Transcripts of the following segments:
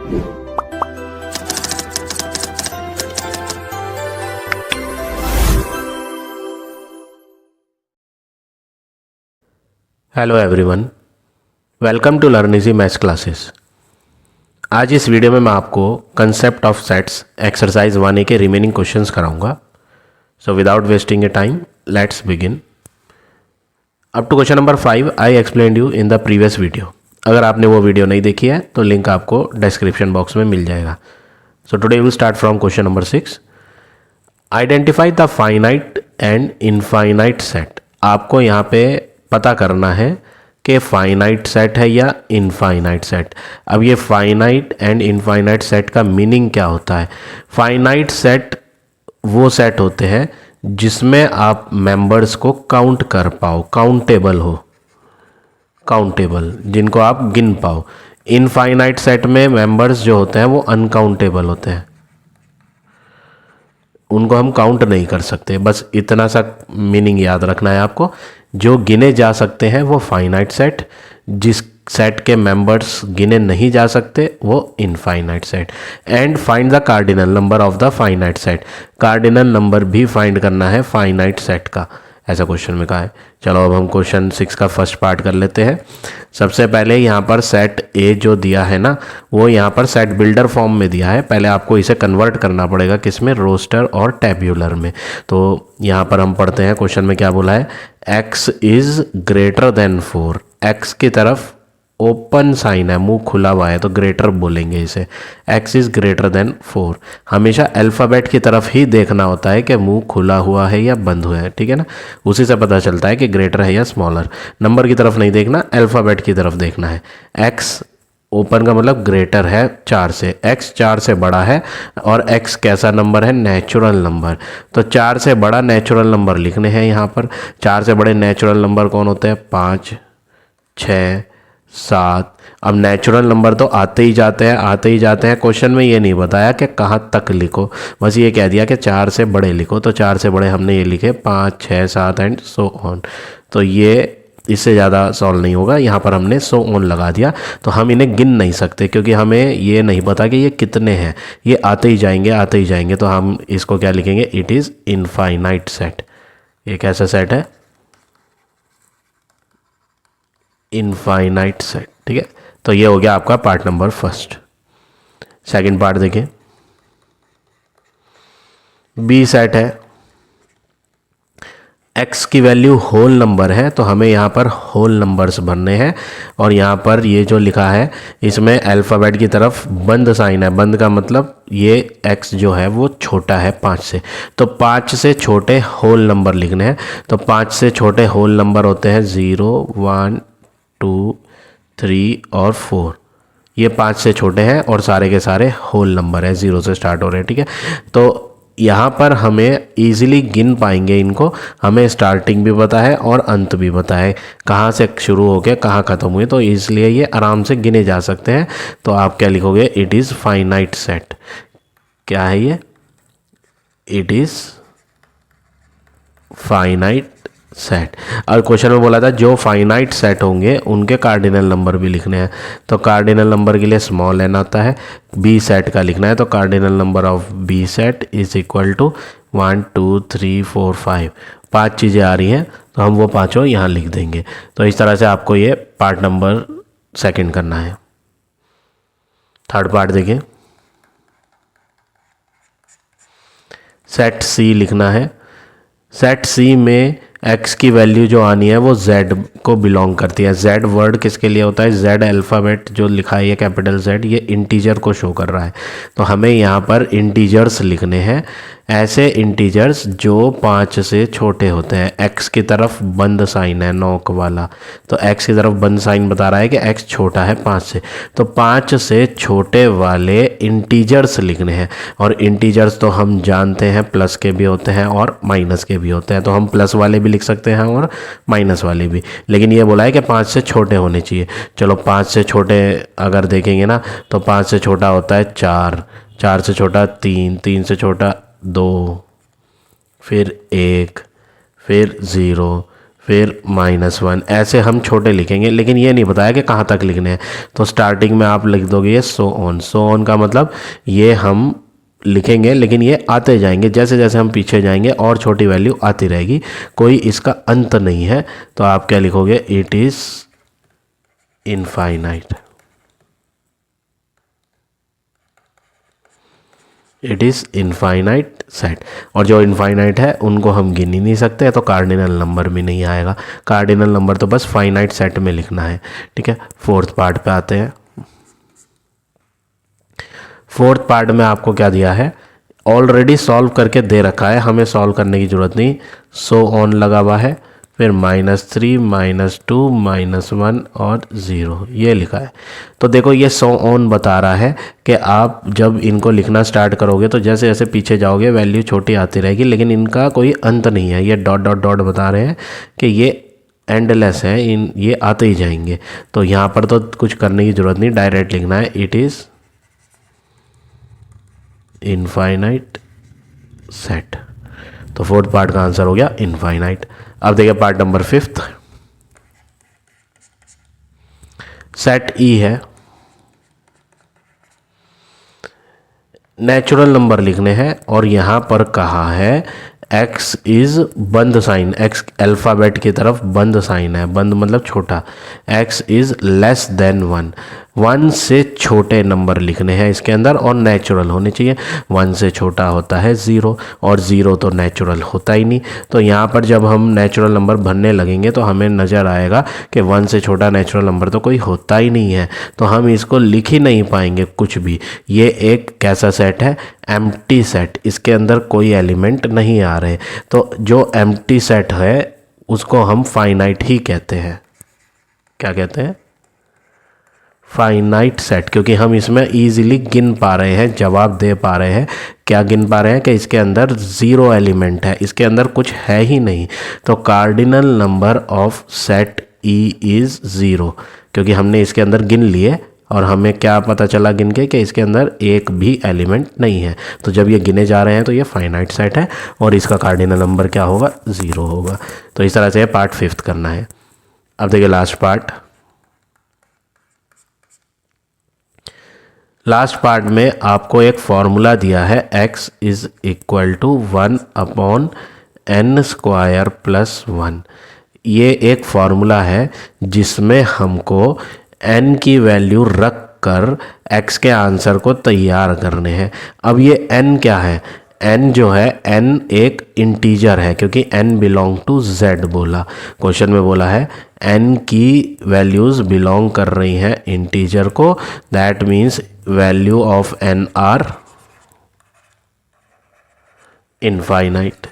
Hello everyone, welcome to learn easy maths classes. आज इस video में मैं आपको concept of sets exercise 1A के रिमेनिंग क्वेश्चंस कराऊंगा। So without wasting a time let's begin. Up to question number 5 I explained you in the previous video. अगर आपने वो वीडियो नहीं देखी है तो लिंक आपको डिस्क्रिप्शन बॉक्स में मिल जाएगा। So today will start from question number 6। Identify the finite and infinite set. आपको यहाँ पे पता करना है कि फाइनाइट सेट है या इनफाइनाइट सेट। अब ये फाइनाइट एंड इनफाइनाइट सेट का मीनिंग क्या होता है? फाइनाइट सेट वो सेट होते हैं जिसमें आप मेंबर्स को काउंट कर पाओ, काउंटेबल हो, काउंटेबल, जिनको आप गिन पाओ। इनफाइनाइट सेट में मेंबर्स जो होते हैं वो अनकाउंटेबल होते हैं, उनको हम काउंट नहीं कर सकते। बस इतना सा मीनिंग याद रखना है आपको। जो गिने जा सकते हैं वो फाइनाइट सेट, जिस सेट के मेंबर्स गिने नहीं जा सकते वो infinite set. And find the cardinal number of the finite set. Cardinal number भी फाइंड करना है फाइनाइट सेट का, ऐसा क्वेश्चन में कहा है। चलो अब हम क्वेश्चन 6 का फर्स्ट पार्ट कर लेते हैं। सबसे पहले यहाँ पर सेट ए जो दिया है ना, वो यहाँ पर सेट बिल्डर फॉर्म में दिया है। पहले आपको इसे कन्वर्ट करना पड़ेगा, किसमें? रोस्टर और टेब्यूलर में। तो यहाँ पर हम पढ़ते हैं क्वेश्चन में क्या बोला है। x is greater than 4। x की तरफ ओपन साइन है, मुंह खुला हुआ है तो ग्रेटर बोलेंगे इसे। x is greater than 4। हमेशा अल्फ़ाबेट की तरफ ही देखना होता है कि मुंह खुला हुआ है या बंद हुआ है, ठीक है ना। उसी से पता चलता है कि ग्रेटर है या स्मॉलर। नंबर की तरफ नहीं देखना, अल्फ़ाबेट की तरफ देखना है। x ओपन का मतलब ग्रेटर है 4 से, x 4 से बड़ा है और x कैसा नंबर है? Natural number. तो 4 से बड़ा नेचुरल नंबर लिखने हैं यहाँ पर। 4 से बड़े नेचुरल नंबर कौन होते हैं? 5, 6, 7। अब नेचुरल नंबर तो आते ही जाते हैं, आते ही जाते हैं। क्वेश्चन में ये नहीं बताया कि कहाँ तक लिखो, बस ये कह दिया कि 4 से बड़े लिखो। तो 4 से बड़े हमने ये लिखे 5, 6, 7 एंड सो ऑन। तो ये इससे ज़्यादा सॉल्व नहीं होगा, यहाँ पर हमने सो ऑन लगा दिया। तो हम इन्हें गिन नहीं सकते क्योंकि हमें ये नहीं पता कि ये कितने हैं, ये आते ही जाएंगे, आते ही जाएंगे। तो हम इसको क्या लिखेंगे? It is infinite set. ये कैसा सेट है? इनफाइनाइट सेट, ठीक है। तो ये हो गया आपका part number first. Second part देखिए, बी सेट है। x की वैल्यू होल नंबर है तो हमें यहाँ पर होल नंबर्स भरने हैं। और यहाँ पर ये जो लिखा है इसमें अल्फ़ाबेट की तरफ बंद साइन है। बंद का मतलब ये x जो है वो छोटा है 5 से, तो 5 से छोटे होल नंबर लिखने हैं। तो 5 से छोटे होल नंबर होते हैं 0, 1, 2, 3 और 4। ये 5 से छोटे हैं और सारे के सारे होल नंबर है, 0 से स्टार्ट हो रहे हैं, ठीक है। तो यहाँ पर हमें इजीली गिन पाएंगे इनको। हमें स्टार्टिंग भी पता है और अंत भी पता है, कहाँ से शुरू हो गए कहाँ ख़त्म हुए, तो इसलिए ये आराम से गिने जा सकते हैं। तो आप क्या लिखोगे? It is finite set. क्या है ये? It is finite set. और क्वेश्चन में बोला था जो फाइनाइट सेट होंगे उनके कार्डिनल नंबर भी लिखने हैं। तो कार्डिनल नंबर के लिए स्मॉल एन आता है, बी सेट का लिखना है। तो cardinal number of B set is equal to 1, 2, 3, 4, 5। 5 चीज़ें आ रही हैं तो हम वो पाँचों यहाँ लिख देंगे। तो इस तरह से आपको ये पार्ट नंबर सेकंड करना है। थर्ड पार्ट देखिए, सेट सी लिखना है। सेट सी में x की वैल्यू जो आनी है वो z को बिलोंग करती है। z वर्ड किसके लिए होता है? z अल्फ़ाबेट जो लिखा है ये कैपिटल Z, ये इंटीजर को शो कर रहा है। तो हमें यहाँ पर इंटीजर्स लिखने हैं, ऐसे इंटीजर्स जो 5 से छोटे होते हैं। x की तरफ बंद साइन है, नोक वाला, तो x की तरफ बंद साइन बता रहा है कि x छोटा है 5 से। तो 5 से छोटे वाले इंटीजर्स लिखने हैं। और इंटीजर्स तो हम जानते हैं प्लस के भी होते हैं और माइनस के भी होते हैं, तो हम प्लस वाले भी लिख सकते हैं और माइनस वाले भी। लेकिन ये बोला है कि 5 से छोटे होने चाहिए। चलो 5 से छोटे अगर देखेंगे ना तो 5 से छोटा होता है 4, 4 से छोटा 3, 3 से छोटा 2, फिर 1, फिर 0, फिर -1, ऐसे हम छोटे लिखेंगे, लेकिन ये नहीं बताया कि कहाँ तक लिखने हैं। तो स्टार्टिंग में आप लिख दोगे ये सो ऑन का मतलब ये हम लिखेंगे, लेकिन ये आते जाएंगे, जैसे जैसे हम पीछे जाएंगे और छोटी वैल्यू आती रहेगी, कोई इसका अंत नहीं है। तो आप क्या लिखोगे, it is infinite, it is infinite set. और जो इनफाइनाइट है उनको हम गिन ही नहीं सकते, तो कार्डिनल नंबर भी नहीं आएगा। कार्डिनल नंबर तो बस फाइनाइट सेट में लिखना है, ठीक है। फोर्थ पार्ट पे आते हैं। फोर्थ पार्ट में आपको क्या दिया है, ऑलरेडी सॉल्व करके दे रखा है, हमें सॉल्व करने की ज़रूरत नहीं। सो ऑन लगा हुआ है, फिर -3, -2, -1 और 0 ये लिखा है। तो देखो ये सो ऑन बता रहा है कि आप जब इनको लिखना स्टार्ट करोगे तो जैसे जैसे पीछे जाओगे वैल्यू छोटी आती रहेगी, लेकिन इनका कोई अंत नहीं है। ये डॉट डॉट डॉट बता रहे हैं कि ये एंडलेस है, ये आते ही जाएंगे। तो यहाँ पर तो कुछ करने की ज़रूरत नहीं, डायरेक्ट लिखना है इट इज़ इनफाइनाइट सेट। तो फोर्थ पार्ट का आंसर हो गया इनफाइनाइट। अब देखिए पार्ट नंबर 5th, सेट ई है। नेचुरल नंबर लिखने हैं और यहां पर कहा है x इज बंद साइन, x अल्फ़ाबेट की तरफ बंद साइन है, बंद मतलब छोटा। x इज लेस देन 1, 1 से छोटे नंबर लिखने हैं इसके अंदर और नेचुरल होने चाहिए। 1 से छोटा होता है 0 और 0 तो नेचुरल होता ही नहीं। तो यहाँ पर जब हम नेचुरल नंबर भरने लगेंगे तो हमें नज़र आएगा कि 1 से छोटा नेचुरल नंबर तो कोई होता ही नहीं है, तो हम इसको लिख ही नहीं पाएंगे कुछ भी। ये एक कैसा सेट है, एम्प्टी सेट, इसके अंदर कोई एलिमेंट नहीं आ रहे। तो जो एम्प्टी सेट है उसको हम फाइनाइट ही कहते हैं। क्या कहते हैं, फाइनाइट सेट, क्योंकि हम इसमें इजीली गिन पा रहे हैं, जवाब दे पा रहे हैं। क्या गिन पा रहे हैं कि इसके अंदर 0 एलिमेंट है, इसके अंदर कुछ है ही नहीं। तो cardinal number of set E is 0, क्योंकि हमने इसके अंदर गिन लिए और हमें क्या पता चला गिन के कि इसके अंदर एक भी एलिमेंट नहीं है। तो जब ये गिने जा रहे हैं तो ये फाइनाइट सेट है और इसका कार्डिनल नंबर क्या होगा, 0 होगा। तो इस तरह से पार्ट 5th करना है। अब देखिए लास्ट पार्ट। लास्ट पार्ट में आपको एक फॉर्मूला दिया है, x is equal to 1/n² plus 1। ये एक फॉर्मूला है जिसमें हमको n की वैल्यू रख कर x के आंसर को तैयार करने हैं। अब ये n क्या है, n जो है, n एक इंटीजर है, क्योंकि n बिलोंग टू z बोला, क्वेश्चन में बोला है n की वैल्यूज़ बिलोंग कर रही हैं इंटीजर को। That means value of n are infinite.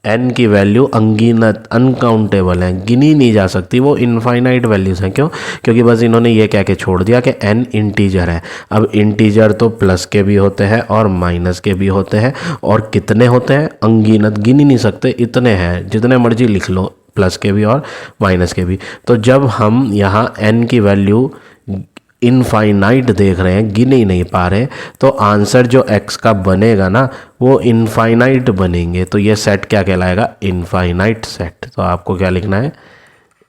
n की वैल्यू अनगिनत, अनकाउंटेबल है, गिनी नहीं जा सकती, वो इनफाइनाइट वैल्यूज़ हैं। क्यों, क्योंकि बस इन्होंने ये कह के छोड़ दिया कि n इंटीजर है। अब इंटीजर तो प्लस के भी होते हैं और माइनस के भी होते हैं, और कितने होते हैं, अनगिनत, गिन ही नहीं सकते, इतने हैं, जितने मर्जी लिख लो, प्लस के भी और माइनस के भी। तो जब हम यहाँ n की वैल्यू इनफाइनाइट देख रहे हैं, गिन ही नहीं पा रहे, तो आंसर जो x का बनेगा ना वो इनफाइनाइट बनेंगे। तो ये सेट क्या कहलाएगा, इनफाइनाइट सेट। तो आपको क्या लिखना है,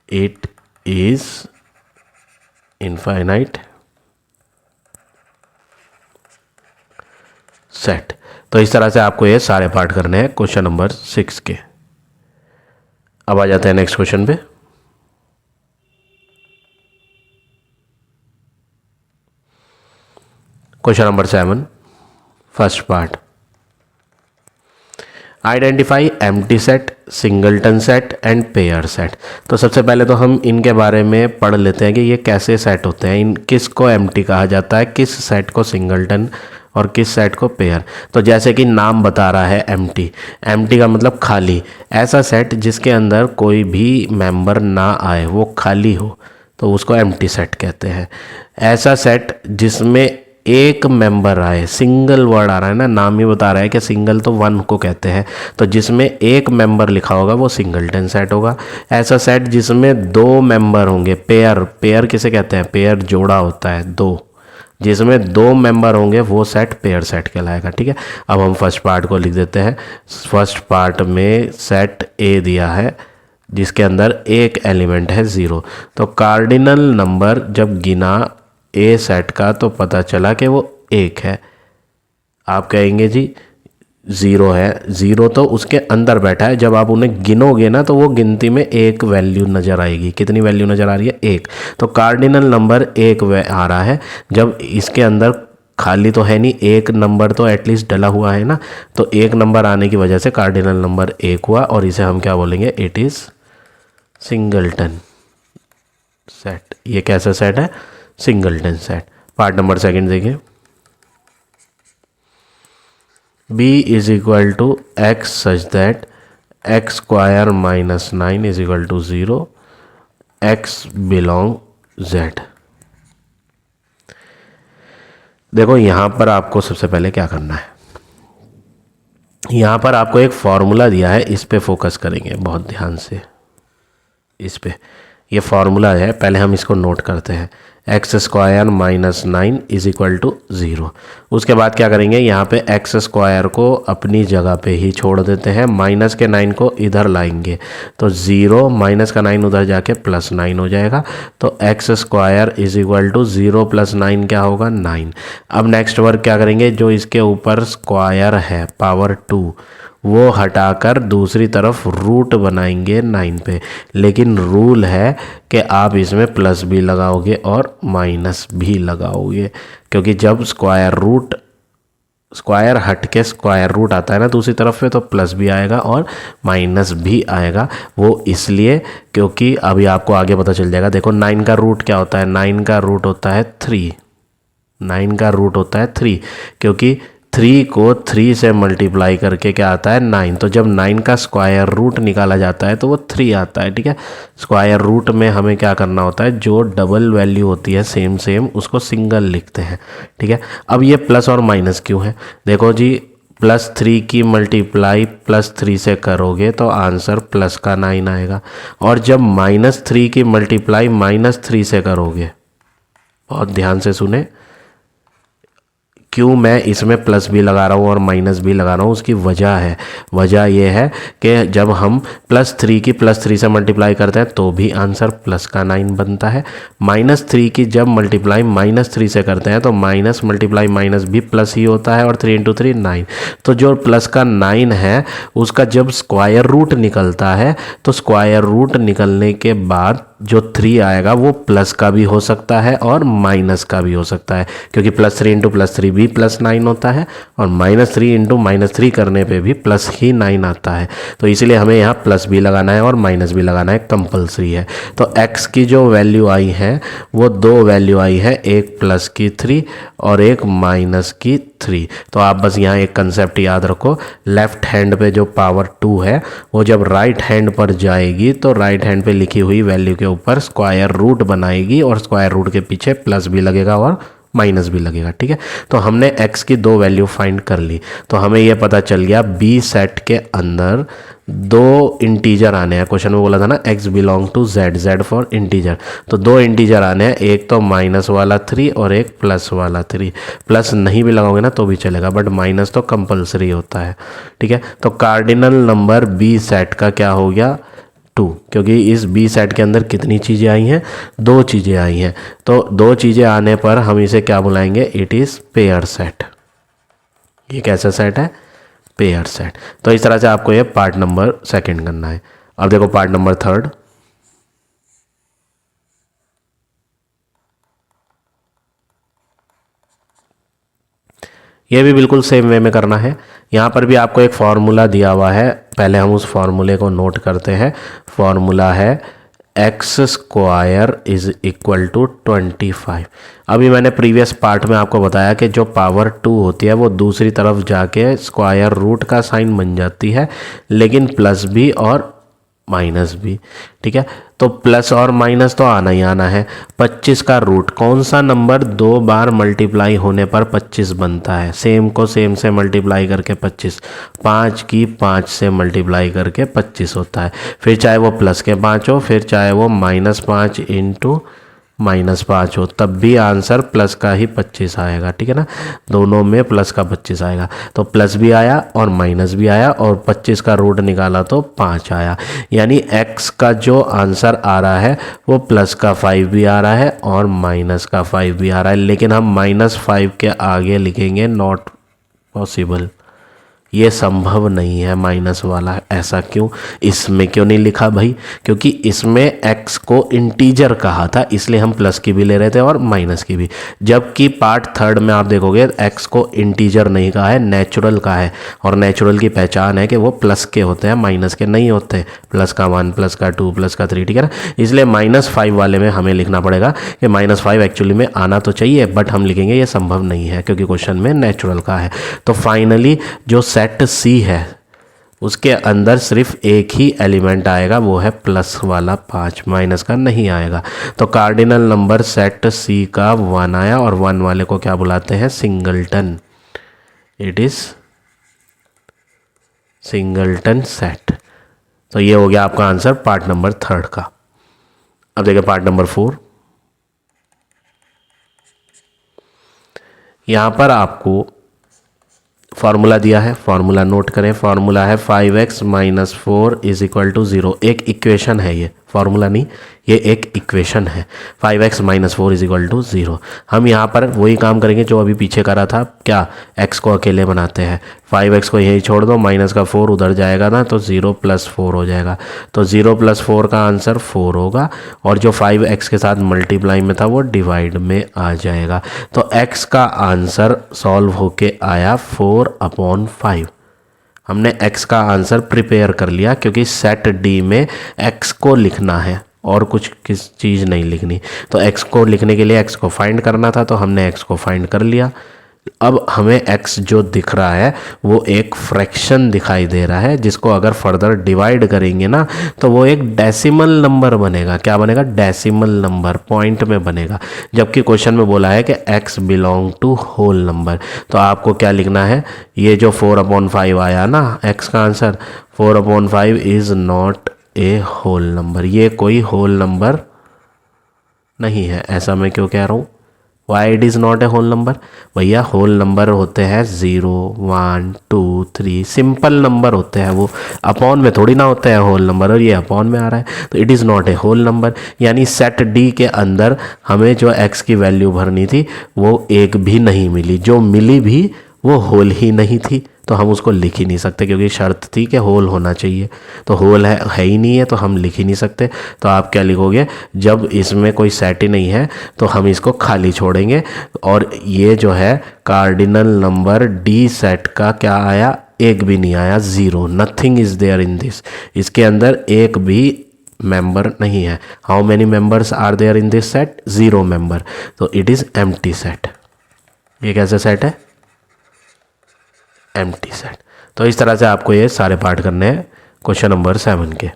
इट इज इनफाइनाइट सेट। तो इस तरह से आपको ये सारे पार्ट करने हैं क्वेश्चन नंबर 6 के। अब आ जाते हैं नेक्स्ट क्वेश्चन पे। Question number 7, first part, identify empty set, singleton set and pair set. तो सबसे पहले तो हम इनके बारे में पढ़ लेते हैं कि ये कैसे सेट होते हैं, इन किस को एम्प्टी कहा जाता है, किस सेट को सिंगलटन और किस सेट को पेयर। तो जैसे कि नाम बता रहा है एम्प्टी, एम्प्टी का मतलब खाली, ऐसा सेट जिसके अंदर कोई भी मेंबर ना आए, वो खाली हो, तो उसको एम्प्टी सेट कहते हैं। ऐसा सेट जिसमें एक मेंबर आए, सिंगल वर्ड आ रहा है ना, नाम ही बता रहा है कि सिंगल तो 1 को कहते हैं, तो जिसमें एक मेंबर लिखा होगा वो सिंगलटन सेट होगा। ऐसा सेट जिसमें 2 मेंबर होंगे, पेयर, पेयर किसे कहते हैं, पेयर जोड़ा होता है 2, जिसमें 2 मेंबर होंगे वो सेट पेयर सेट कहलाएगा। ठीक है, अब हम फर्स्ट पार्ट को लिख देते हैं। फर्स्ट पार्ट में सेट ए दिया है, जिसके अंदर एक एलिमेंट है 0। तो कार्डिनल नंबर जब गिना ए सेट का तो पता चला कि वो 1 है। आप कहेंगे जी 0 है, 0 तो उसके अंदर बैठा है। जब आप उन्हें गिनोगे ना तो वो गिनती में एक वैल्यू नज़र आएगी। कितनी वैल्यू नज़र आ रही है? 1। तो कार्डिनल नंबर 1 आ रहा है। जब इसके अंदर खाली तो है नहीं, एक नंबर तो एटलीस्ट डला हुआ है ना, तो एक नंबर आने की वजह से कार्डिनल नंबर 1 हुआ और इसे हम क्या बोलेंगे? It is singleton set. ये कैसा सेट है? Singleton set. Part number second देखिए। b is equal to X such that X square minus 9 is equal to 0, X belong z। देखो यहाँ पर आपको सबसे पहले क्या करना है, यहाँ पर आपको एक फॉर्मूला दिया है, इस पे फोकस करेंगे बहुत ध्यान से। इस पे ये फॉर्मूला है, पहले हम इसको नोट करते हैं। X square minus 9 is equal to 0। उसके बाद क्या करेंगे, यहाँ पे एक्स स्क्वायर को अपनी जगह पे ही छोड़ देते हैं, माइनस के 9 को इधर लाएंगे तो 0 माइनस का 9 उधर जाके प्लस 9 हो जाएगा। तो X square is equal to 0 plus 9 क्या होगा? 9। अब नेक्स्ट वर्क क्या करेंगे, जो इसके ऊपर स्क्वायर है पावर 2 वो हटाकर दूसरी तरफ रूट बनाएंगे 9 पे। लेकिन रूल है कि आप इसमें प्लस भी लगाओगे और माइनस भी लगाओगे, क्योंकि जब स्क्वायर हट के स्क्वायर रूट आता है ना दूसरी तरफ पे, तो प्लस भी आएगा और माइनस भी आएगा। वो इसलिए क्योंकि अभी आपको आगे पता चल जाएगा। देखो 9 का रूट क्या होता है? 9 का रूट होता है 3। 9 का रूट होता है 3, क्योंकि 3 को 3 से मल्टीप्लाई करके क्या आता है? 9। तो जब 9 का स्क्वायर रूट निकाला जाता है तो वो 3 आता है। ठीक है, स्क्वायर रूट में हमें क्या करना होता है, जो डबल वैल्यू होती है सेम उसको सिंगल लिखते हैं। ठीक है, अब ये प्लस और माइनस क्यों है? देखो जी, +3 की मल्टीप्लाई +3 से करोगे तो आंसर प्लस का 9 आएगा, और जब -3 की मल्टीप्लाई -3 से करोगे, बहुत ध्यान से सुने, क्यों मैं इसमें प्लस भी लगा रहा हूँ और माइनस भी लगा रहा हूँ, उसकी वजह है। वजह यह है कि जब हम +3 की +3 से मल्टीप्लाई करते हैं तो भी आंसर प्लस का 9 बनता है। -3 की जब मल्टीप्लाई -3 से करते हैं तो माइनस मल्टीप्लाई माइनस भी प्लस ही होता है, और 3 × 3 9। तो जो प्लस का 9 है उसका जब स्क्वायर रूट निकलता है तो स्क्वायर रूट निकलने के बाद जो 3 आएगा वो प्लस का भी हो सकता है और माइनस का भी हो सकता है, क्योंकि +3 × +3 भी +9 होता है, और -3 × -3 करने पे भी प्लस ही 9 आता है। तो इसलिए हमें यहाँ प्लस भी लगाना है और माइनस भी लगाना है, कंपलसरी है। तो x की जो वैल्यू आई है वो 2 वैल्यू आई है, एक प्लस की 3 और एक माइनस की 3। तो आप बस यहाँ एक कंसेप्ट याद रखो, लेफ्ट हैंड पे जो पावर 2 है वो जब राइट हैंड पर जाएगी तो राइट हैंड पे लिखी हुई वैल्यू के ऊपर स्क्वायर रूट बनाएगी, और स्क्वायर रूट के पीछे प्लस भी लगेगा और माइनस भी लगेगा। ठीक है, तो हमने x की 2 वैल्यू फाइंड कर ली। तो हमें यह पता चल गया b सेट के अंदर 2 इंटीजर आने हैं। क्वेश्चन में बोला था ना x belong to z, z for integer. तो 2 इंटीजर आने हैं, एक तो माइनस वाला 3 और एक प्लस वाला 3। प्लस नहीं भी लगाओगे ना तो भी चलेगा, बट माइनस तो कंपलसरी होता है। ठीक है, तो कार्डिनल नंबर b सेट का क्या हो गया? 2, क्योंकि इस बी सेट के अंदर कितनी चीज़ें आई हैं? 2 चीज़ें आई हैं। तो 2 चीज़ें आने पर हम इसे क्या बुलाएंगे? It is pair set. ये कैसा सेट है? Pair set. तो इस तरह से आपको ये पार्ट नंबर सेकंड करना है। अब देखो पार्ट नंबर थर्ड। ये भी बिल्कुल सेम वे में करना है। यहाँ पर भी आपको एक फार्मूला दिया हुआ है, पहले हम उस फार्मूले को नोट करते हैं। फार्मूला है x square is equal to 25। अभी मैंने प्रीवियस पार्ट में आपको बताया कि जो पावर 2 होती है वो दूसरी तरफ जाके स्क्वायर रूट का साइन बन जाती है, लेकिन प्लस भी और माइनस भी। ठीक है, तो प्लस और माइनस तो आना ही आना है। 25 का रूट, कौन सा नंबर 2 बार मल्टीप्लाई होने पर 25 बनता है? सेम को सेम से मल्टीप्लाई करके 25, 5 की 5 से मल्टीप्लाई करके 25 होता है। फिर चाहे वो प्लस के 5 हो, फिर चाहे वो -5 × -5 हो, तब भी आंसर प्लस का ही 25 आएगा, ठीक है ना। दोनों में प्लस का 25 आएगा, तो प्लस भी आया और माइनस भी आया और 25 का रूट निकाला तो 5 आया। यानी x का जो आंसर आ रहा है वो प्लस का 5 भी आ रहा है और माइनस का 5 भी आ रहा है, लेकिन हम -5 के आगे लिखेंगे नॉट पॉसिबल, ये संभव नहीं है माइनस वाला। ऐसा क्यों, इसमें क्यों नहीं लिखा भाई? क्योंकि इसमें x को इंटीजर कहा था, इसलिए हम प्लस की भी ले रहे थे और माइनस की भी। जबकि पार्ट थर्ड में आप देखोगे x को इंटीजर नहीं कहा है, नेचुरल कहा है, और नेचुरल की पहचान है कि वो प्लस के होते हैं, माइनस के नहीं होते। प्लस का 1, प्लस का 2, प्लस का 3, ठीक है ना। इसलिए -5 वाले में हमें लिखना पड़ेगा कि -5 एक्चुअली में आना तो चाहिए, बट हम लिखेंगे ये संभव नहीं है क्योंकि क्वेश्चन में नेचुरल का है। तो फाइनली जो सेट सी है उसके अंदर सिर्फ एक ही एलिमेंट आएगा, वो है प्लस वाला 5, माइनस का नहीं आएगा। तो कार्डिनल नंबर सेट सी का 1 आया, और 1 वाले को क्या बुलाते हैं? Singleton. It is singleton set. तो ये हो गया आपका आंसर पार्ट नंबर 3 का। अब देखिए पार्ट नंबर 4। यहां पर आपको फार्मूला दिया है, फार्मूला नोट करें। फार्मूला है 5x - 4 = 0। एक इक्वेशन है, ये फार्मूला नहीं, ये एक इक्वेशन है। 5x - 4 = 0। हम यहाँ पर वही काम करेंगे जो अभी पीछे करा था। क्या, x को अकेले बनाते हैं, 5x को यही छोड़ दो, माइनस का 4 उधर जाएगा ना, तो 0 + 4 हो जाएगा। तो 0 + 4 का आंसर 4 होगा, और जो 5x के साथ मल्टीप्लाई में था वो डिवाइड में आ जाएगा। तो x का आंसर सॉल्व होके आया 4/5। हमने x का आंसर प्रिपेयर कर लिया, क्योंकि सेट डी में x को लिखना है और कुछ किस चीज़ नहीं लिखनी। तो x को लिखने के लिए x को फाइंड करना था, तो हमने x को फाइंड कर लिया। अब हमें x जो दिख रहा है वो एक फ्रैक्शन दिखाई दे रहा है, जिसको अगर फर्दर डिवाइड करेंगे ना तो वो एक डेसिमल नंबर बनेगा। क्या बनेगा? डेसिमल नंबर, पॉइंट में बनेगा। जबकि क्वेश्चन में बोला है कि x belong to whole number. तो आपको क्या लिखना है? ये जो 4/5 आया ना x का answer, 4/5 is not a whole number. ये कोई होल नंबर नहीं है। ऐसा मैं क्यों कह रहा हूँ? Why it is not a whole number? भैया होल नंबर होते हैं 0, 1, 2, 3, सिंपल नंबर होते हैं, वो अपॉन में थोड़ी ना होते हैं होल नंबर, और ये अपॉन में आ रहा है, तो it is not a whole number. यानी सेट डी के अंदर हमें जो x की वैल्यू भरनी थी वो एक भी नहीं मिली, जो मिली भी वो होल ही नहीं थी, तो हम उसको लिख ही नहीं सकते, क्योंकि शर्त थी कि होल होना चाहिए। तो होल है ही नहीं है, तो हम लिख ही नहीं सकते। तो आप क्या लिखोगे? जब इसमें कोई सेट ही नहीं है तो हम इसको खाली छोड़ेंगे, और ये जो है कार्डिनल नंबर डी सेट का क्या आया? एक भी नहीं आया, 0। Nothing is there in this. इसके अंदर एक भी मेंबर नहीं है। How many members are there in this set? 0 member. तो इट इज़ एम्प्टी सेट। ये कैसे सेट है? Empty set. तो इस तरह से आपको ये सारे पार्ट करने हैं क्वेश्चन नंबर 7 के।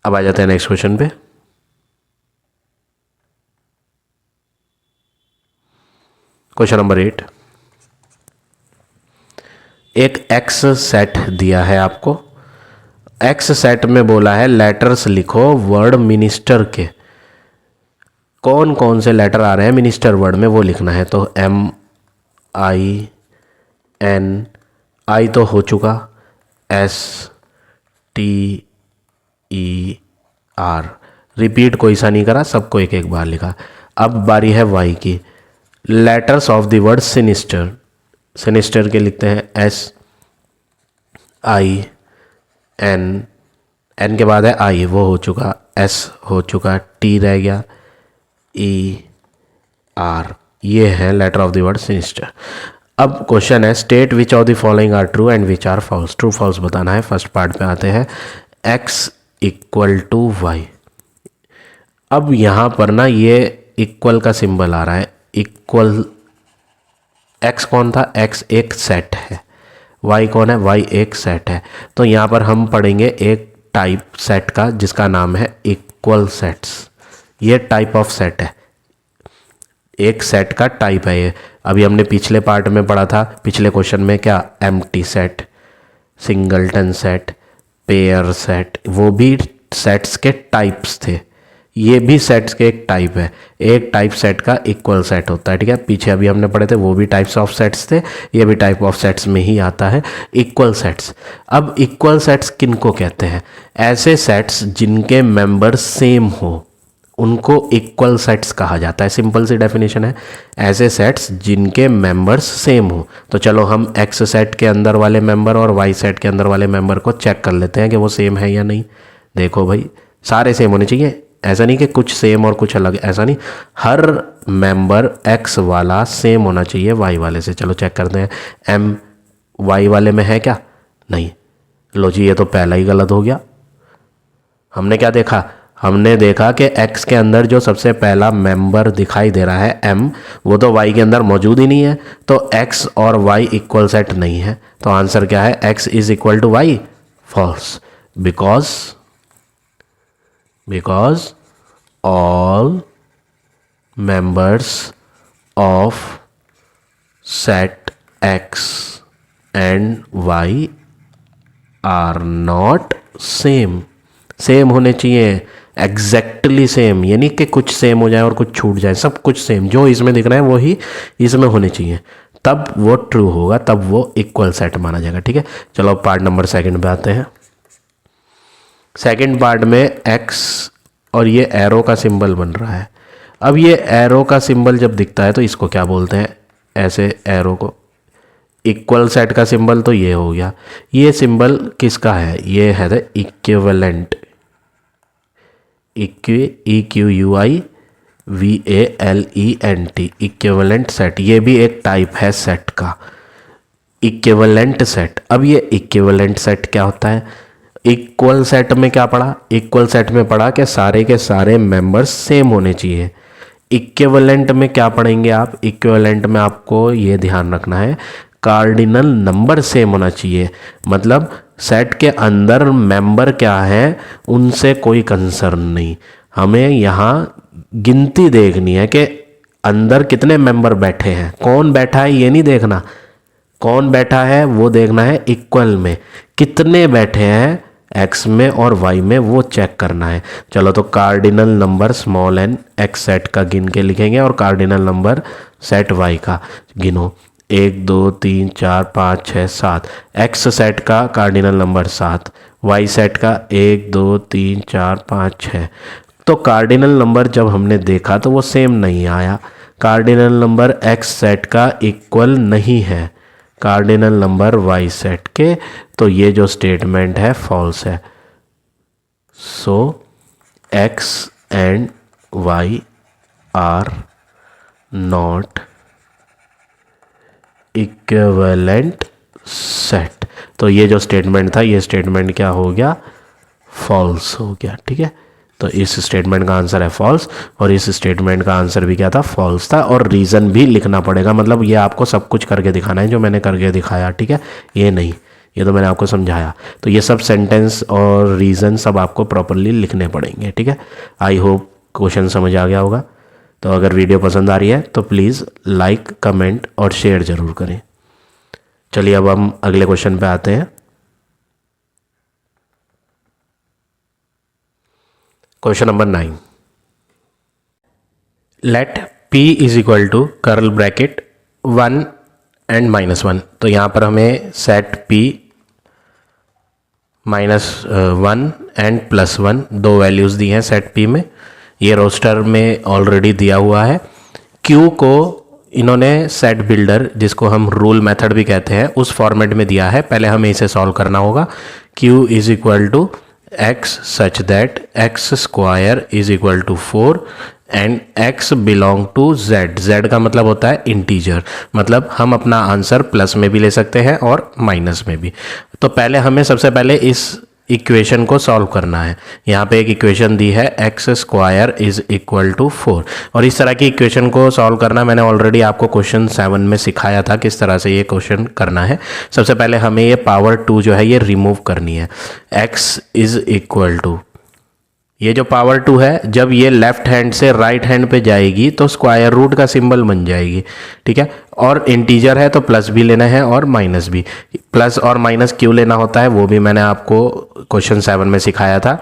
अब आ जाते हैं नेक्स्ट क्वेश्चन पे। Question number 8। एक एक्स सेट दिया है आपको। एक्स सेट में बोला है लेटर्स लिखो वर्ड मिनिस्टर के। कौन कौन से लेटर आ रहे हैं मिनिस्टर वर्ड में वो लिखना है। तो MIN, I तो हो चुका, STER, रिपीट कोई सा नहीं करा, सबको एक एक बार लिखा। अब बारी है Y की। Letters of the word sinister. Sinister के लिखते हैं SIN, N के बाद है I, वो हो चुका, S हो चुका, T रह गया, ER। ये है letter of the word sinister. अब क्वेश्चन है state which of the following are true and which are false. True false बताना है। फर्स्ट पार्ट पे आते हैं, x = y। अब यहाँ पर ना ये इक्वल का सिंबल आ रहा है। इक्वल, x कौन था? x एक सेट है। y कौन है? y एक सेट है। तो यहाँ पर हम पढ़ेंगे एक टाइप सेट का जिसका नाम है इक्वल सेट्स। ये टाइप ऑफ सेट है, एक सेट का टाइप है ये। अभी हमने पिछले पार्ट में पढ़ा था, पिछले क्वेश्चन में, क्या? Empty set, singleton set, pair set, वो भी सेट्स के टाइप्स थे। ये भी सेट्स के एक टाइप है, एक टाइप सेट का इक्वल सेट होता है, ठीक है। पीछे अभी हमने पढ़े थे वो भी टाइप्स ऑफ सेट्स थे, ये भी टाइप ऑफ सेट्स में ही आता है, इक्वल सेट्स। अब इक्वल सेट्स किनको कहते हैं? ऐसे सेट्स जिनके मेंबर्स सेम हो उनको इक्वल सेट्स कहा जाता है। सिंपल सी डेफिनेशन है, ऐसे सेट्स जिनके मेंबर्स सेम हो। तो चलो हम एक्स सेट के अंदर वाले मेंबर और वाई सेट के अंदर वाले मेंबर को चेक कर लेते हैं कि वो सेम है या नहीं। देखो भाई, सारे सेम होने चाहिए, ऐसा नहीं कि कुछ सेम और कुछ अलग, ऐसा नहीं, हर मेंबर एक्स वाला सेम होना चाहिए वाई वाले से। चलो चेक करते हैं, एम वाई वाले में है क्या? नहीं। लो जी, ये तो पहला ही गलत हो गया। हमने क्या देखा? हमने देखा कि x के अंदर जो सबसे पहला मेंबर दिखाई दे रहा है m, वो तो y के अंदर मौजूद ही नहीं है, तो x और y इक्वल सेट नहीं है। तो आंसर क्या है? x is equal to y। False, because all members of set x and y are not same. Same होने चाहिए, एग्जैक्टली सेम, यानी कि कुछ सेम हो जाए और कुछ छूट जाए, सब कुछ सेम, जो इसमें दिख रहा है वो ही इसमें होने चाहिए, तब वो ट्रू होगा, तब वो इक्वल सेट माना जाएगा, ठीक है। चलो पार्ट नंबर सेकंड पे आते हैं। सेकंड पार्ट में एक्स और ये एरो का सिंबल बन रहा है। अब ये एरो का सिंबल जब दिखता है तो इसको क्या बोलते हैं? ऐसे एरो को, इक्वल सेट का सिंबल तो ये हो गया। ये सिंबल किसका है? ये है the equivalent, EQUIVALENT, equivalent set. ये भी एक टाइप है सेट का, इक्विवेलेंट सेट। अब ये इक्विवेलेंट सेट क्या होता है? इक्वल सेट में क्या पढ़ा? इक्वल सेट में पढ़ा कि सारे के सारे मेंबर्स सेम होने चाहिए। इक्विवेलेंट में क्या पढ़ेंगे आप? इक्विवेलेंट में आपको ये ध्यान रखना है, कार्डिनल नंबर सेम होना चाहिए। मतलब सेट के अंदर मेंबर क्या है उनसे कोई कंसर्न नहीं, हमें यहाँ गिनती देखनी है कि अंदर कितने मेंबर बैठे हैं, कौन बैठा है ये नहीं देखना, कौन बैठा है वो देखना है। इक्वल में कितने बैठे हैं एक्स में और वाई में वो चेक करना है। चलो तो cardinal number small n x set का गिन के लिखेंगे और कार्डिनल नंबर सेट वाई का गिनो। 1 2 3 4 5 6 7। एक्स सेट का कार्डिनल नंबर 7, वाई सेट का 1 2 3 4 5 6। तो कार्डिनल नंबर जब हमने देखा तो वो सेम नहीं आया, कार्डिनल नंबर एक्स सेट का इक्वल नहीं है कार्डिनल नंबर वाई सेट के, तो ये जो स्टेटमेंट है फॉल्स है। So X and Y are not equivalent set. तो ये जो स्टेटमेंट था, ये स्टेटमेंट क्या हो गया? फॉल्स हो गया, ठीक है। तो इस स्टेटमेंट का आंसर है फॉल्स, और इस स्टेटमेंट का आंसर भी क्या था? फॉल्स था। और रीज़न भी लिखना पड़ेगा, मतलब ये आपको सब कुछ करके दिखाना है जो मैंने करके दिखाया, ठीक है। ये नहीं, ये तो मैंने आपको समझाया। तो ये सब सेंटेंस और रीज़न सब आपको प्रॉपरली लिखने पड़ेंगे, ठीक है। आई होप क्वेश्चन समझ आ गया होगा। तो अगर वीडियो पसंद आ रही है तो प्लीज़ लाइक, कमेंट और शेयर ज़रूर करें। चलिए अब हम अगले क्वेश्चन पे आते हैं। Question number 9। Let P is equal to curl bracket 1 and -1। तो यहाँ पर हमें सेट P -1 एंड +1 दो वैल्यूज़ दी हैं सेट P में। ये रोस्टर में ऑलरेडी दिया हुआ है। Q को इन्होंने सेट बिल्डर, जिसको हम रूल मेथड भी कहते हैं, उस फॉर्मेट में दिया है। पहले हमें इसे सॉल्व करना होगा। Q is equal to x such that x square is equal to 4 and x belong to z। z का मतलब होता है इंटीजर, मतलब हम अपना आंसर प्लस में भी ले सकते हैं और माइनस में भी। तो पहले हमें सबसे पहले इस इक्वेशन को सॉल्व करना है। यहाँ पे एक इक्वेशन दी है x square is equal to 4, और इस तरह की इक्वेशन को सॉल्व करना मैंने ऑलरेडी आपको क्वेश्चन 7 में सिखाया था किस तरह से ये क्वेश्चन करना है। सबसे पहले हमें ये पावर 2 जो है ये रिमूव करनी है। एक्स इज इक्वल टू, ये जो पावर 2 है जब ये लेफ्ट हैंड से राइट हैंड पे जाएगी तो स्क्वायर रूट का सिंबल बन जाएगी, ठीक है। और इंटीजर है तो प्लस भी लेना है और माइनस भी। प्लस और माइनस क्यों लेना होता है वो भी मैंने आपको क्वेश्चन 7 में सिखाया था।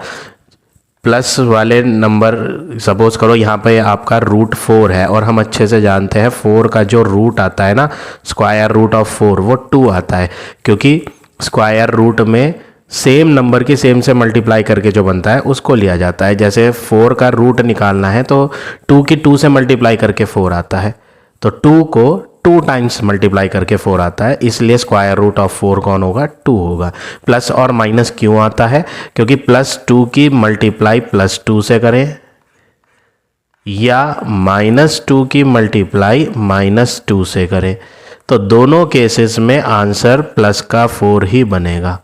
प्लस वाले नंबर, सपोज करो यहाँ पे आपका रूट 4 है और हम अच्छे से जानते हैं 4 का जो रूट आता है ना, स्क्वायर रूट ऑफ 4 वो 2 आता है, क्योंकि स्क्वायर रूट में सेम नंबर की सेम से मल्टीप्लाई करके जो बनता है उसको लिया जाता है। जैसे 4 का रूट निकालना है तो 2 की 2 से मल्टीप्लाई करके 4 आता है, तो 2 को 2 टाइम्स मल्टीप्लाई करके 4 आता है, इसलिए स्क्वायर रूट ऑफ 4 कौन होगा? 2 होगा। प्लस और माइनस क्यों आता है? क्योंकि +2 की मल्टीप्लाई +2 से करें या -2 की मल्टीप्लाई -2 से करें, तो दोनों केसेस में आंसर प्लस का 4 ही बनेगा।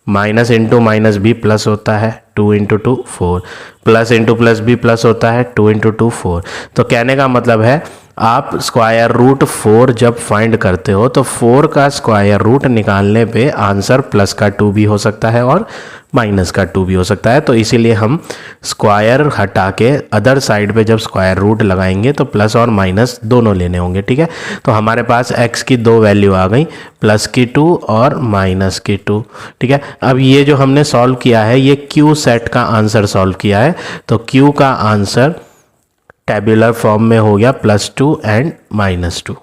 माइनस इंटू माइनस भी प्लस होता है, 2 इंटू 2 4, प्लस इंटू प्लस भी प्लस होता है, 2 इंटू 2 4। तो कहने का मतलब है आप स्क्वायर रूट 4 जब फाइंड करते हो तो 4 का स्क्वायर रूट निकालने पे आंसर प्लस का 2 भी हो सकता है और माइनस का 2 भी हो सकता है। तो इसीलिए हम स्क्वायर हटा के अदर साइड पे जब स्क्वायर रूट लगाएंगे तो प्लस और माइनस दोनों लेने होंगे, ठीक है। तो हमारे पास x की 2 वैल्यू आ गई, प्लस की 2 और माइनस की 2, ठीक है। अब ये जो हमने सॉल्व किया है ये क्यू सेट का आंसर सॉल्व किया है, तो क्यू का आंसर टेबुलर फॉर्म में हो गया +2 एंड -2।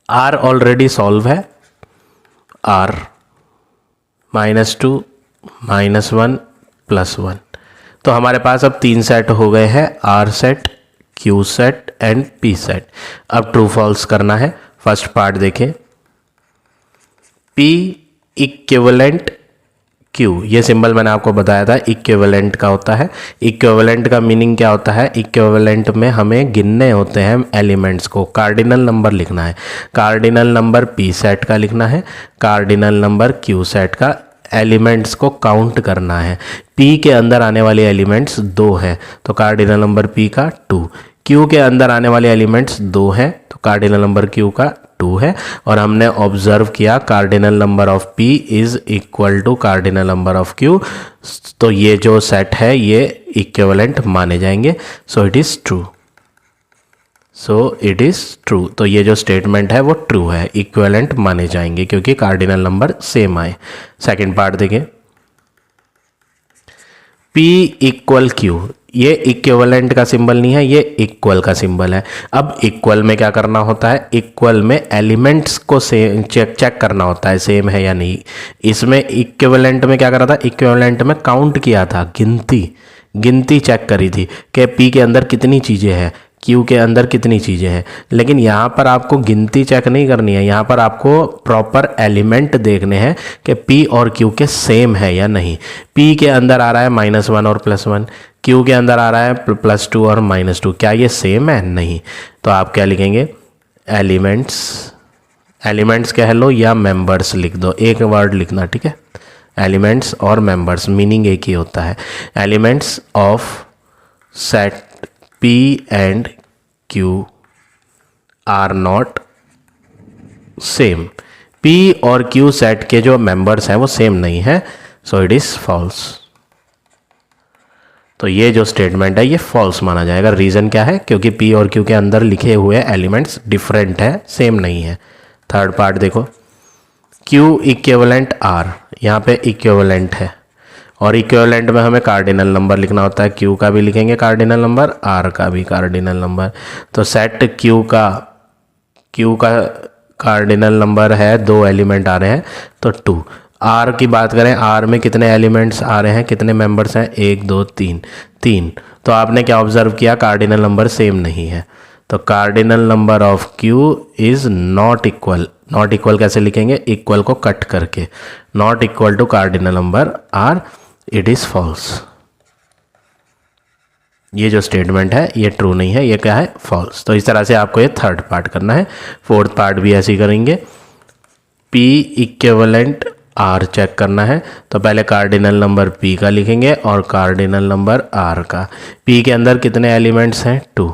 आर ऑलरेडी सॉल्व है, आर -2 -1 +1, तो हमारे पास अब 3 सेट हो गए हैं, R set, Q set and P set. अब ट्रू फॉल्स करना है। फर्स्ट पार्ट देखें, पी इक्विवेलेंट क्यू, ये सिंबल मैंने आपको बताया था इक्विवेलेंट का होता है। इक्विवेलेंट का मीनिंग क्या होता है? इक्विवेलेंट में हमें गिनने होते हैं एलिमेंट्स को, कार्डिनल नंबर लिखना है। कार्डिनल नंबर पी सेट का लिखना है, कार्डिनल नंबर क्यू सेट का एलिमेंट्स को काउंट करना है। पी के अंदर आने वाले एलिमेंट्स 2 हैं, तो कार्डिनल नंबर पी का 2। क्यू के अंदर आने वाले एलिमेंट्स 2 हैं, तो कार्डिनल नंबर क्यू का 2 है। और हमने ऑब्जर्व किया cardinal number of P is equal to cardinal number of Q, तो ये जो सेट है ये इक्विवेलेंट माने जाएंगे। So it is true, so it is true. तो ये जो स्टेटमेंट है वो ट्रू है, इक्विवेलेंट माने जाएंगे क्योंकि कार्डिनल नंबर सेम आए। सेकेंड पार्ट देखें, P इक्वल Q, ये इक्विवेलेंट का सिंबल नहीं है, ये इक्वल का सिंबल है। अब इक्वल में क्या करना होता है? इक्वल में एलिमेंट्स को सेम चेक करना होता है सेम है या नहीं। इसमें इक्विवेलेंट में क्या करा था? इक्विवेलेंट में काउंट किया था, गिनती चेक करी थी कि P के अंदर कितनी चीज़ें हैं, Q के अंदर कितनी चीज़ें हैं। लेकिन यहाँ पर आपको गिनती चेक नहीं करनी है, यहाँ पर आपको प्रॉपर एलिमेंट देखने हैं कि P और Q के सेम है या नहीं। P के अंदर आ रहा है -1 और +1, Q के अंदर आ रहा है +2 और -2, क्या ये सेम है? नहीं। तो आप क्या लिखेंगे? एलिमेंट्स कह लो या मेंबर्स लिख दो, एक वर्ड लिखना, ठीक है। एलिमेंट्स और मेंबर्स मीनिंग एक ही होता है। Elements of set P and Q are not same. P और Q सेट के जो मेंबर्स हैं वो सेम नहीं है, सो इट इज़ फॉल्स। तो ये जो स्टेटमेंट है ये फॉल्स माना जाएगा। रीज़न क्या है? क्योंकि P और Q के अंदर लिखे हुए एलिमेंट्स डिफरेंट है, सेम नहीं है। थर्ड पार्ट देखो, Q इक्विवेलेंट R, यहाँ पे इक्विवेलेंट है और इक्विवेलेंट में हमें कार्डिनल नंबर लिखना होता है। Q का भी लिखेंगे कार्डिनल नंबर, R का भी कार्डिनल नंबर। तो सेट Q का कार्डिनल नंबर है, 2 एलिमेंट आ रहे हैं तो 2। R की बात करें, R में कितने एलिमेंट्स आ रहे हैं, कितने मेंबर्स हैं? 1 2 3। तो आपने क्या ऑब्जर्व किया? कार्डिनल नंबर सेम नहीं है, तो cardinal number of Q is not equal. Not equal कैसे लिखेंगे? इक्वल को कट करके, not equal to cardinal number R, it is false. ये जो स्टेटमेंट है ये ट्रू नहीं है, ये क्या है? फॉल्स। तो इस तरह से आपको ये थर्ड पार्ट करना है। फोर्थ पार्ट भी ऐसे ही करेंगे। P इक्विवेलेंट R चेक करना है, तो पहले कार्डिनल नंबर P का लिखेंगे और कार्डिनल नंबर R का। P के अंदर कितने एलिमेंट्स हैं? 2।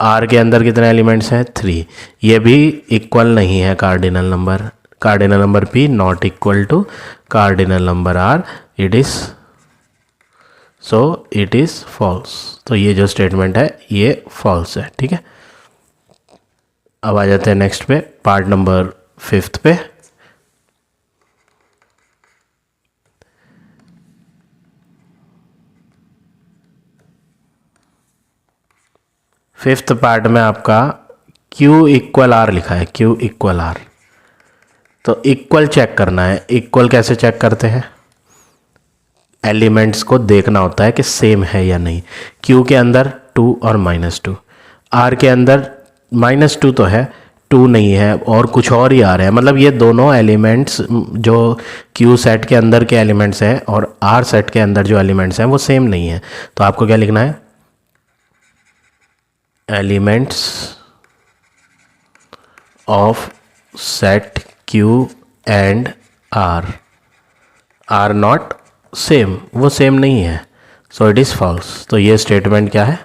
R के अंदर कितने एलिमेंट्स हैं? 3। ये भी इक्वल नहीं है cardinal number P not equal to cardinal number R, it is, so it is false. तो ये जो स्टेटमेंट है ये फॉल्स है, ठीक है। अब आ जाते हैं नेक्स्ट पे, पार्ट नंबर 5 पे। फिफ्थ पार्ट में आपका Q इक्वल R लिखा है, Q इक्वल R। तो इक्वल चेक करना है। इक्वल कैसे चेक करते हैं? एलिमेंट्स को देखना होता है कि सेम है या नहीं। Q के अंदर 2 और -2, R के अंदर -2 तो है, 2 नहीं है और कुछ और ही आ रहा है। मतलब ये दोनों एलिमेंट्स जो Q सेट के अंदर के एलिमेंट्स हैं और R सेट के अंदर जो एलिमेंट्स हैं वो सेम नहीं है। तो आपको क्या लिखना है? Elements of set Q and R are not same, वो सेम नहीं है, सो इट इज़ फॉल्स। तो ये स्टेटमेंट क्या है?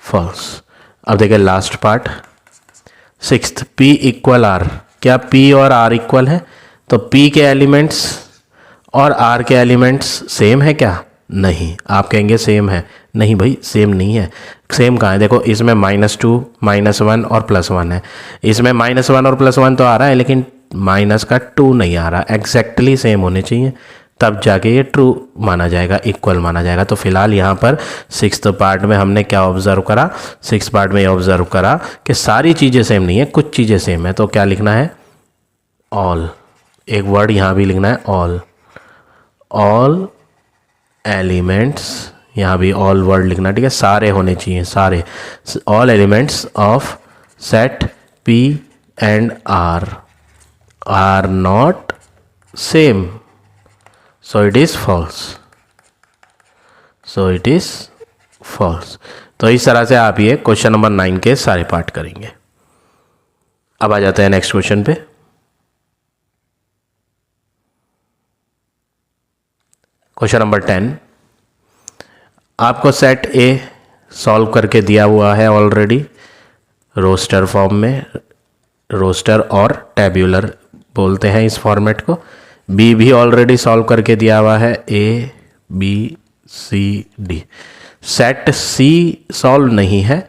फॉल्स। अब देखिए last part, sixth, P equal R। क्या P और R इक्वल है? तो P के एलिमेंट्स और R के एलिमेंट्स सेम है क्या? नहीं। आप कहेंगे सेम है, नहीं भाई सेम नहीं है। सेम कहाँ है? देखो इसमें -2, -1 और +1 है। इसमें -1 और +1 तो आ रहा है, लेकिन माइनस का 2 नहीं आ रहा। एग्जैक्टली सेम होने चाहिए, तब जाके ये ट्रू माना जाएगा, इक्वल माना जाएगा। तो फिलहाल यहाँ पर सिक्स्थ पार्ट में हमने क्या ऑब्जर्व करा? सिक्स पार्ट में ये ऑब्जर्व करा कि सारी चीज़ें सेम नहीं है, कुछ चीज़ें सेम है। तो क्या लिखना है? ऑल। एक वर्ड यहाँ भी लिखना है, ऑल। ऑल एलिमेंट्स, यहाँ भी ऑल वर्ड लिखना, ठीक है? सारे होने चाहिए, सारे। All elements of set P and R are not same, so it is false. So it is false. तो इस तरह से आप ये क्वेश्चन नंबर 9 के सारे पार्ट करेंगे। अब आ जाते हैं नेक्स्ट क्वेश्चन पे। क्वेश्चन नंबर 10, आपको सेट ए सॉल्व करके दिया हुआ है ऑलरेडी रोस्टर फॉर्म में। रोस्टर और टेब्यूलर बोलते हैं इस फॉर्मेट को। बी भी ऑलरेडी सॉल्व करके दिया हुआ है, A B C D. Set C solve नहीं है,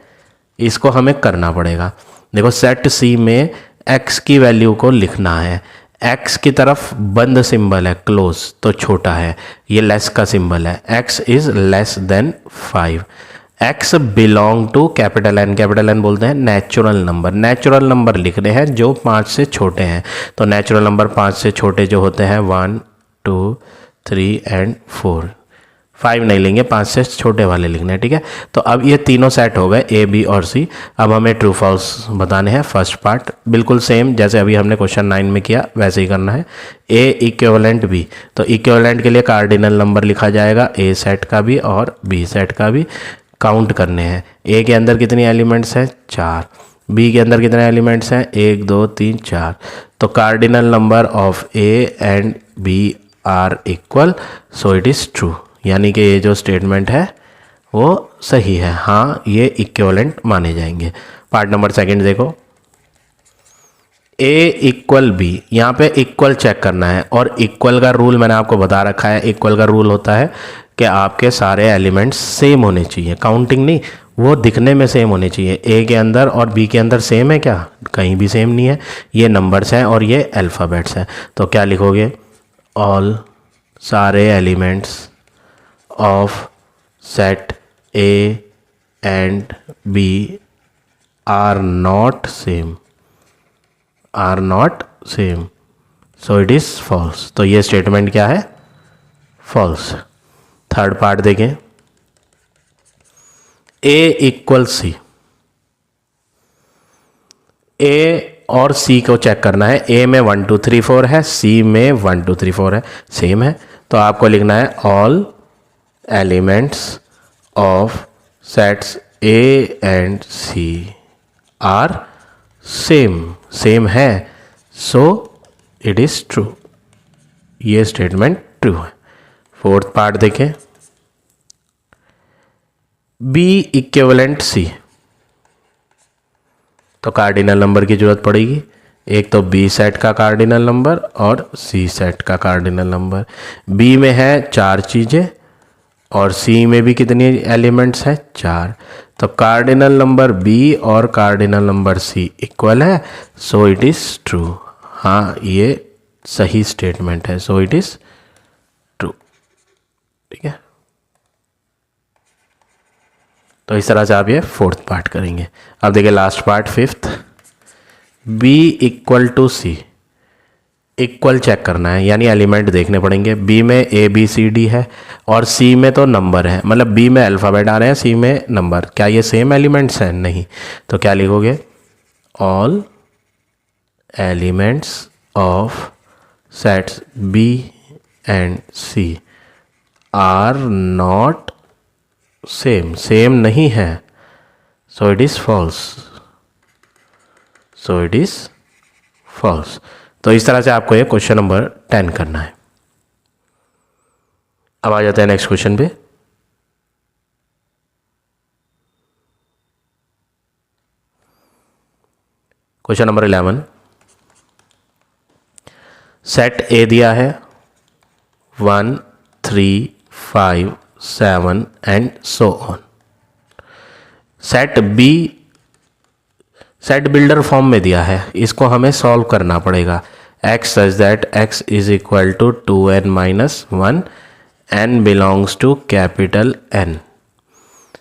इसको हमें करना पड़ेगा। देखो सेट सी में एक्स की वैल्यू को लिखना है। एक्स की तरफ बंद सिंबल है, क्लोज, तो छोटा है। ये लेस का सिंबल है, x is less than 5। X belong to capital N. Capital N बोलते हैं नेचुरल नंबर। नेचुरल नंबर लिखने हैं जो 5 से छोटे हैं। तो नेचुरल नंबर 5 से छोटे जो होते हैं 1 2 3 एंड 4। 5 नहीं लेंगे, 5 से छोटे वाले लिखने हैं, ठीक है? तो अब ये तीनों सेट हो गए, ए बी और सी। अब हमें ट्रू फॉल्स बताने हैं। फर्स्ट पार्ट बिल्कुल सेम जैसे अभी हमने क्वेश्चन 9 में किया वैसे ही करना है। ए इक्विवेलेंट बी, तो इक्विवेलेंट के लिए कार्डिनल नंबर लिखा जाएगा, ए सेट का भी और बी सेट का भी। काउंट करने हैं। ए के अंदर कितनी एलिमेंट्स हैं? 4। बी के अंदर कितने एलिमेंट्स हैं? 1 2 3 4। तो cardinal number of A and B are equal, so it is true. यानी कि ये जो स्टेटमेंट है वो सही है, हाँ ये इक्विवेलेंट माने जाएंगे। पार्ट नंबर सेकंड देखो, ए इक्वल बी। यहाँ पे इक्वल चेक करना है और इक्वल का रूल मैंने आपको बता रखा है। इक्वल का रूल होता है कि आपके सारे एलिमेंट्स सेम होने चाहिए, काउंटिंग नहीं, वो दिखने में सेम होने चाहिए। ए के अंदर और बी के अंदर सेम है क्या? कहीं भी सेम नहीं है। ये नंबर्स हैं और ये अल्फ़ाबेट्स हैं। तो क्या लिखोगे? ऑल सारे elements of set A and B are not same, are not same, so it is false. तो ये स्टेटमेंट क्या है? फॉल्स। थर्ड पार्ट देखें, ए इक्वल सी। ए और सी को चेक करना है। ए में 1 2 3 4 है, सी में 1 2 3 4 है, सेम है। तो आपको लिखना है all elements of sets A and C are same, same है, सो इट इज़ ट्रू। ये स्टेटमेंट ट्रू है। फोर्थ पार्ट देखें, बी इक्विवेलेंट सी। तो कार्डिनल नंबर की जरूरत पड़ेगी। एक तो बी सेट का कार्डिनल नंबर और सी सेट का कार्डिनल नंबर। बी में है 4 चीज़ें और सी में भी कितनी एलिमेंट्स हैं? 4। तो कार्डिनल नंबर बी और कार्डिनल नंबर सी इक्वल है, सो इट इज़ ट्रू। हाँ ये सही स्टेटमेंट है, सो इट इज़ ट्रू, ठीक है? तो इस तरह से आप ये फोर्थ पार्ट करेंगे। अब देखिए last part fifth, B equal to C, equal check करना है, यानी एलिमेंट देखने पड़ेंगे। बी में ए बी सी डी है और सी में तो नंबर है, मतलब बी में अल्फ़ाबेट आ रहे हैं, सी में नंबर। क्या ये सेम एलिमेंट्स हैं? नहीं। तो क्या लिखोगे? All elements of sets B and C are not same, same नहीं है, so it is false, so it is false. तो इस तरह से आपको ये क्वेश्चन नंबर 10 करना है। अब आ जाते हैं नेक्स्ट क्वेश्चन पे। क्वेश्चन नंबर 11, सेट ए दिया है 1 3 5 7 and so on. Set B set builder form में दिया है, इसको हमें सॉल्व करना पड़ेगा। x such that x is equal to 2n minus 1, n belongs to capital N।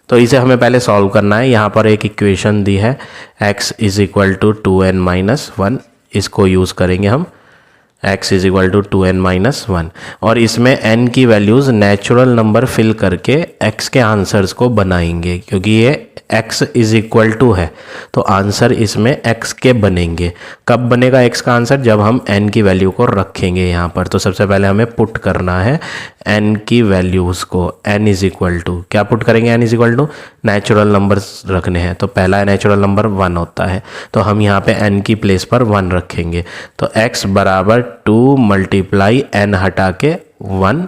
तो इसे हमें पहले सॉल्व करना है। यहाँ पर एक इक्वेशन दी है x is equal to 2n minus 1, इसको यूज़ करेंगे हम। x is equal to 2n minus 1 और इसमें n की वैल्यूज़ नेचुरल नंबर फिल करके x के आंसर्स को बनाएंगे, क्योंकि ये x इज इक्वल टू है तो आंसर इसमें x के बनेंगे। कब बनेगा x का आंसर? जब हम n की वैल्यू को रखेंगे यहाँ पर। तो सबसे पहले हमें पुट करना है n की वैल्यूज़ को। n इज इक्वल टू क्या पुट करेंगे? n is equal to natural numbers रखने हैं, तो पहला नेचुरल नंबर 1 होता है, तो हम यहाँ पे n की प्लेस पर 1 रखेंगे। तो x बराबर 2 मल्टीप्लाई n हटा के 1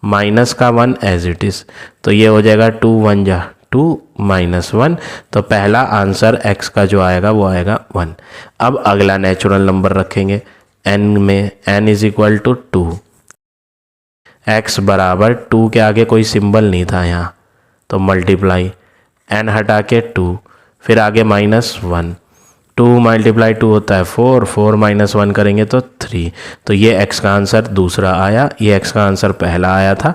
माइनस का 1 एज इट इज़, तो ये हो जाएगा 2 1 जा 2 माइनस 1। तो पहला आंसर x का जो आएगा वो आएगा 1। अब अगला नेचुरल नंबर रखेंगे n में, n is equal to 2, x बराबर 2 के आगे कोई सिंबल नहीं था यहाँ, तो मल्टीप्लाई n हटा के 2, फिर आगे माइनस 1, 2 मल्टीप्लाई 2 होता है 4, 4 माइनस 1 करेंगे तो 3। तो ये x का आंसर दूसरा आया, ये x का आंसर पहला आया था।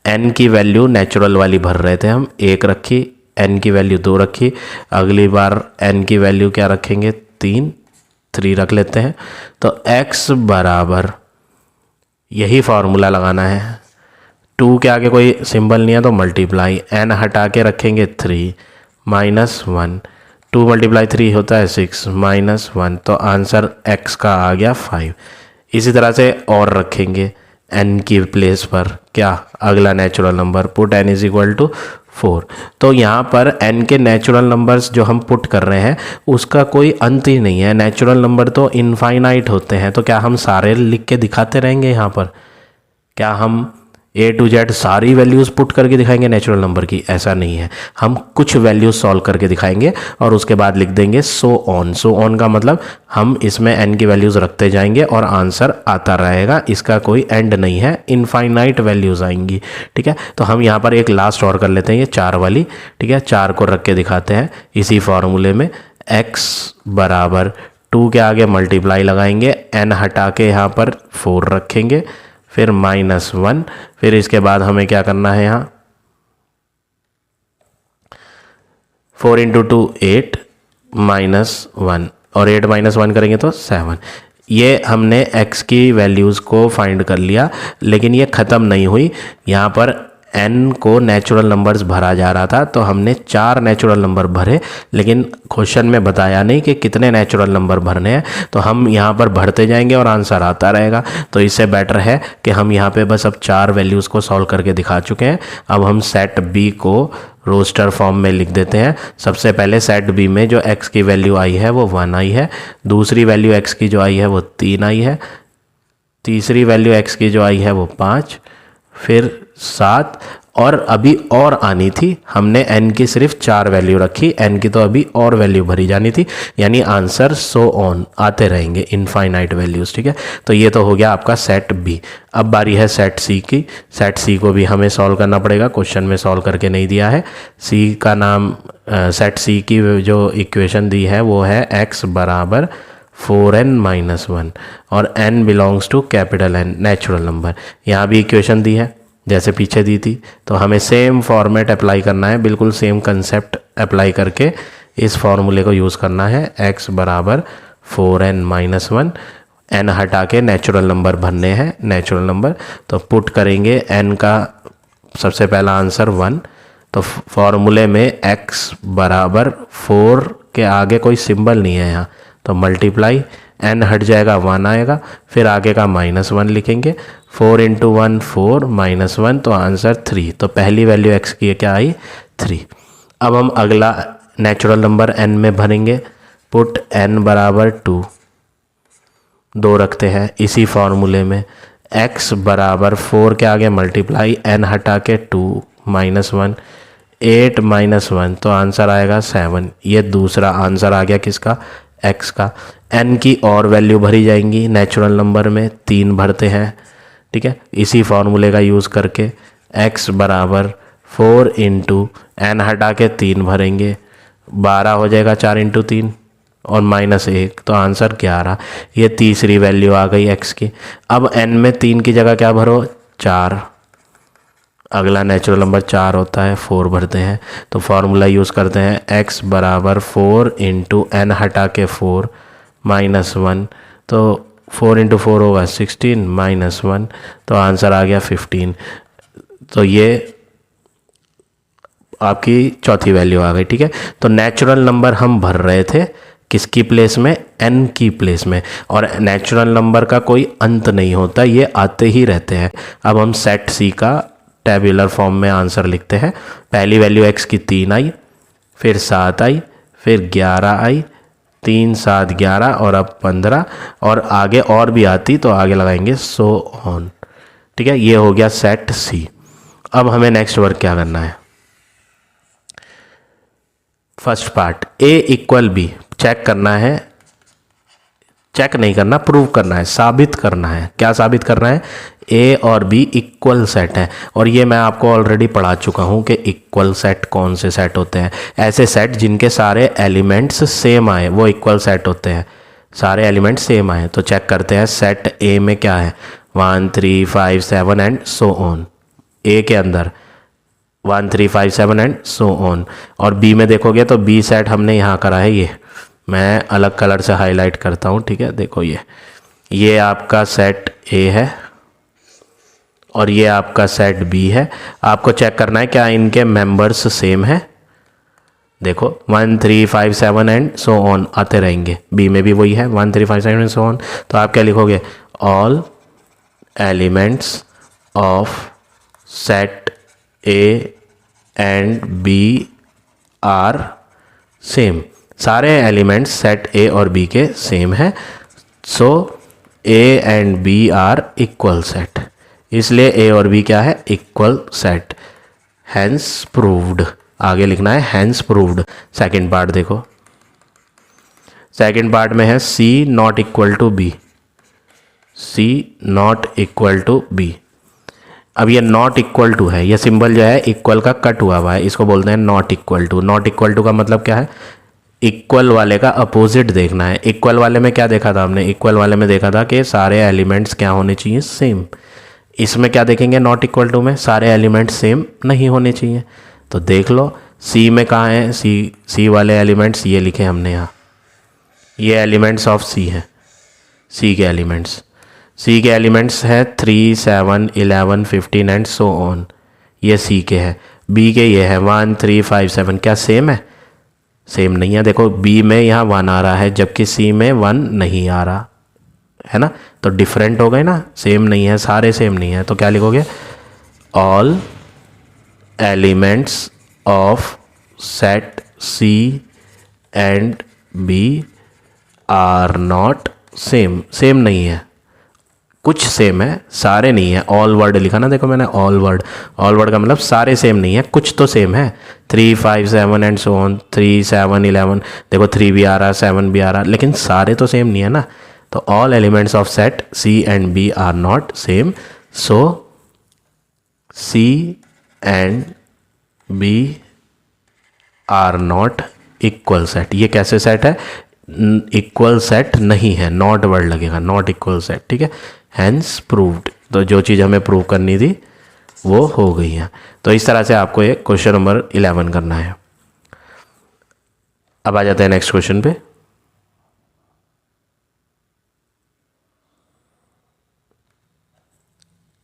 n की वैल्यू नेचुरल वाली भर रहे थे हम, 1 रखी, n की वैल्यू 2 रखी, अगली बार n की वैल्यू क्या रखेंगे? 3 रख लेते हैं। तो x बराबर, यही फार्मूला लगाना है, 2 के आगे कोई सिंबल नहीं है तो मल्टीप्लाई, n हटा के रखेंगे 3 माइनस 1, 2 मल्टीप्लाई 3 होता है 6 माइनस 1, तो आंसर x का आ गया 5। इसी तरह से और रखेंगे n की प्लेस पर क्या? अगला natural number, put n is equal to 4। तो यहाँ पर n के नेचुरल नंबर्स जो हम पुट कर रहे हैं उसका कोई अंत ही नहीं है। नेचुरल नंबर तो इनफाइनाइट होते हैं, तो क्या हम सारे लिख के दिखाते रहेंगे यहाँ पर? क्या हम A to Z सारी वैल्यूज़ पुट करके दिखाएंगे नेचुरल नंबर की? ऐसा नहीं है, हम कुछ वैल्यूज़ सॉल्व करके दिखाएंगे और उसके बाद लिख देंगे सो ऑन। सो ऑन का मतलब हम इसमें n की वैल्यूज़ रखते जाएंगे और आंसर आता रहेगा, इसका कोई एंड नहीं है, इनफाइनाइट वैल्यूज़ आएंगी। ठीक है, तो हम यहाँ पर एक लास्ट और कर लेते हैं, ये 4 वाली। ठीक है, 4 को रख के दिखाते हैं इसी फॉर्मूले में। x बराबर 2 के आगे मल्टीप्लाई लगाएंगे, n हटा के यहाँ पर 4 रखेंगे, फिर माइनस 1, फिर इसके बाद हमें क्या करना है यहाँ 4 इंटू 2 8 माइनस 1 और 8 माइनस 1 करेंगे तो 7। ये हमने x की वैल्यूज़ को फाइंड कर लिया, लेकिन ये ख़त्म नहीं हुई। यहाँ पर n को नेचुरल नंबर्स भरा जा रहा था, तो हमने 4 नेचुरल नंबर भरे, लेकिन क्वेश्चन में बताया नहीं कि कितने नेचुरल नंबर भरने हैं, तो हम यहाँ पर भरते जाएंगे और आंसर आता रहेगा। तो इससे बेटर है कि हम यहाँ पे बस अब 4 वैल्यूज़ को सॉल्व करके दिखा चुके हैं। अब हम सेट b को रोस्टर फॉर्म में लिख देते हैं। सबसे पहले सेट b में जो x की वैल्यू आई है वो 1 आई है, दूसरी वैल्यू x की जो आई है वो 3 आई है, तीसरी वैल्यू x की जो आई है वो 5, फिर 7, और अभी और आनी थी, हमने n की सिर्फ 4 वैल्यू रखी, n की तो अभी और वैल्यू भरी जानी थी, यानी आंसर सो ऑन आते रहेंगे, इनफाइनाइट वैल्यूज़। ठीक है, तो ये तो हो गया आपका सेट बी। अब बारी है सेट सी की। सेट सी को भी हमें सॉल्व करना पड़ेगा, क्वेश्चन में सॉल्व करके नहीं दिया है। सी का नाम सेट सी की जो इक्वेशन दी है वो है x बराबर 4n माइनस 1 और n belongs to capital N natural number. यहाँ भी इक्वेशन दी है, जैसे पीछे दी थी। तो हमें सेम फॉर्मेट अप्लाई करना है, बिल्कुल सेम कंसेप्ट अप्लाई करके इस फॉर्मूले को यूज़ करना है। x बराबर 4n-1, n हटा के नेचुरल नंबर भरने हैं, नेचुरल नंबर। तो पुट करेंगे n का सबसे पहला आंसर 1। तो फॉर्मूले में x बराबर 4 के आगे कोई सिंबल नहीं है यहाँ, तो मल्टीप्लाई n हट जाएगा 1 आएगा, फिर आगे का -1 लिखेंगे। 4 × 1 4 -1, तो आंसर 3। तो पहली वैल्यू x की क्या आई? 3। अब हम अगला नेचुरल नंबर n में भरेंगे। पुट n बराबर 2 रखते हैं इसी फॉर्मूले में। x बराबर 4 के आगे मल्टीप्लाई n हटा के 2 -1, 8 -1, तो आंसर आएगा 7। ये दूसरा आंसर आ गया किसका? x का। n की और वैल्यू भरी जाएंगी नेचुरल नंबर में, 3 भरते हैं, ठीक है, इसी फॉर्मूले का यूज़ करके। x बराबर 4 × n हटा के 3 भरेंगे, 12 हो जाएगा 4 × 3 और -1, तो आंसर 11। ये तीसरी वैल्यू आ गई x की। अब n में 3 की जगह क्या भरो? 4। अगला नेचुरल नंबर 4 होता है, 4 भरते हैं। तो फार्मूला यूज़ करते हैं, x बराबर 4 × n हटा के 4 -1, तो 4 × 4 होगा 16 -1, तो आंसर आ गया 15। तो ये आपकी चौथी वैल्यू आ गई, ठीक है। तो नेचुरल नंबर हम भर रहे थे किसकी प्लेस में? n की प्लेस में। और नेचुरल नंबर का कोई अंत नहीं होता, ये आते ही रहते हैं। अब हम सेट सी का टेबुलर फॉर्म में आंसर लिखते हैं। पहली वैल्यू x की 3 आई, फिर 7 आई, फिर 11 आई, 3 7 11 और अब 15, और आगे और भी आती तो आगे लगाएंगे सो ऑन, ठीक है। ये हो गया सेट सी। अब हमें नेक्स्ट वर्क क्या करना है? First part a = b check करना है, चेक नहीं करना, प्रूव करना है, साबित करना है। क्या साबित करना है? a और b इक्वल सेट है। और ये मैं आपको ऑलरेडी पढ़ा चुका हूँ कि इक्वल सेट कौन से सेट होते हैं। ऐसे सेट जिनके सारे एलिमेंट्स सेम आए वो इक्वल सेट होते हैं, सारे एलिमेंट्स सेम आए। तो चेक करते हैं सेट a में क्या है? 1 3 5 7 एंड सो ऑन। a के अंदर 1 3 5 7 एंड सो ऑन। और b में देखोगे तो b सेट हमने यहाँ करा है, ये मैं अलग कलर से हाईलाइट करता हूँ, ठीक है। देखो ये आपका सेट A है और ये आपका सेट B है। आपको चेक करना है क्या इनके मेंबर्स सेम है। देखो 1 3 5 7 एंड सो ऑन आते रहेंगे, B में भी वही है 1 3 5 7 एंड सो ऑन। तो आप क्या लिखोगे? All elements of set A and B are same. सारे एलिमेंट्स सेट A और B के सेम है, सो A and B are equal set. इसलिए A और B क्या है? Equal set. Hence proved. आगे लिखना है हैंस प्रूव्ड। सेकंड पार्ट देखो, सेकंड पार्ट में है C not equal to B, C not equal to B। अब ये नॉट इक्वल टू है, ये सिंबल जो है इक्वल का कट हुआ है, इसको बोलते हैं not equal to. Not equal to का मतलब क्या है? इक्वल वाले का अपोजिट देखना है। इक्वल वाले में क्या देखा था हमने? इक्वल वाले में देखा था कि सारे एलिमेंट्स क्या होने चाहिए? सेम। इसमें क्या देखेंगे? नॉट इक्वल टू में सारे एलिमेंट्स सेम नहीं होने चाहिए। तो देख लो सी में कहाँ है? सी वाले एलिमेंट्स ये लिखे हमने यहाँ, ये एलिमेंट्स ऑफ सी हैं, सी के एलिमेंट्स। सी के एलिमेंट्स है 3 7 11 15 एंड सो ऑन, ये सी के है। बी के ये है 1 3 5 7, क्या सेम है? सेम नहीं है। देखो बी में यहाँ 1 आ रहा है जबकि सी में 1 नहीं आ रहा है ना, तो डिफरेंट हो गए ना, सेम नहीं है, सारे सेम नहीं है। तो क्या लिखोगे? All elements of set C and B are not same. Same नहीं है, कुछ सेम है, सारे नहीं है। ऑल वर्ड लिखा ना, देखो मैंने ऑल वर्ड, ऑल वर्ड का मतलब सारे सेम नहीं है, कुछ तो सेम है। 3 5 7 एंड सो ऑन, 3 7 11, देखो 3 भी आ रहा, 7 भी आ रहा, लेकिन सारे तो सेम नहीं है ना। तो all elements of set C and B are not same, so C and B are not equal set. ये कैसे सेट है? इक्वल सेट नहीं है, नॉट वर्ड लगेगा, नॉट इक्वल सेट, ठीक है। Hence proved. तो जो चीज़ हमें प्रूव करनी थी वो हो गई हैं। तो इस तरह से आपको ये क्वेश्चन नंबर 11 करना है। अब आ जाते हैं नेक्स्ट क्वेश्चन पे।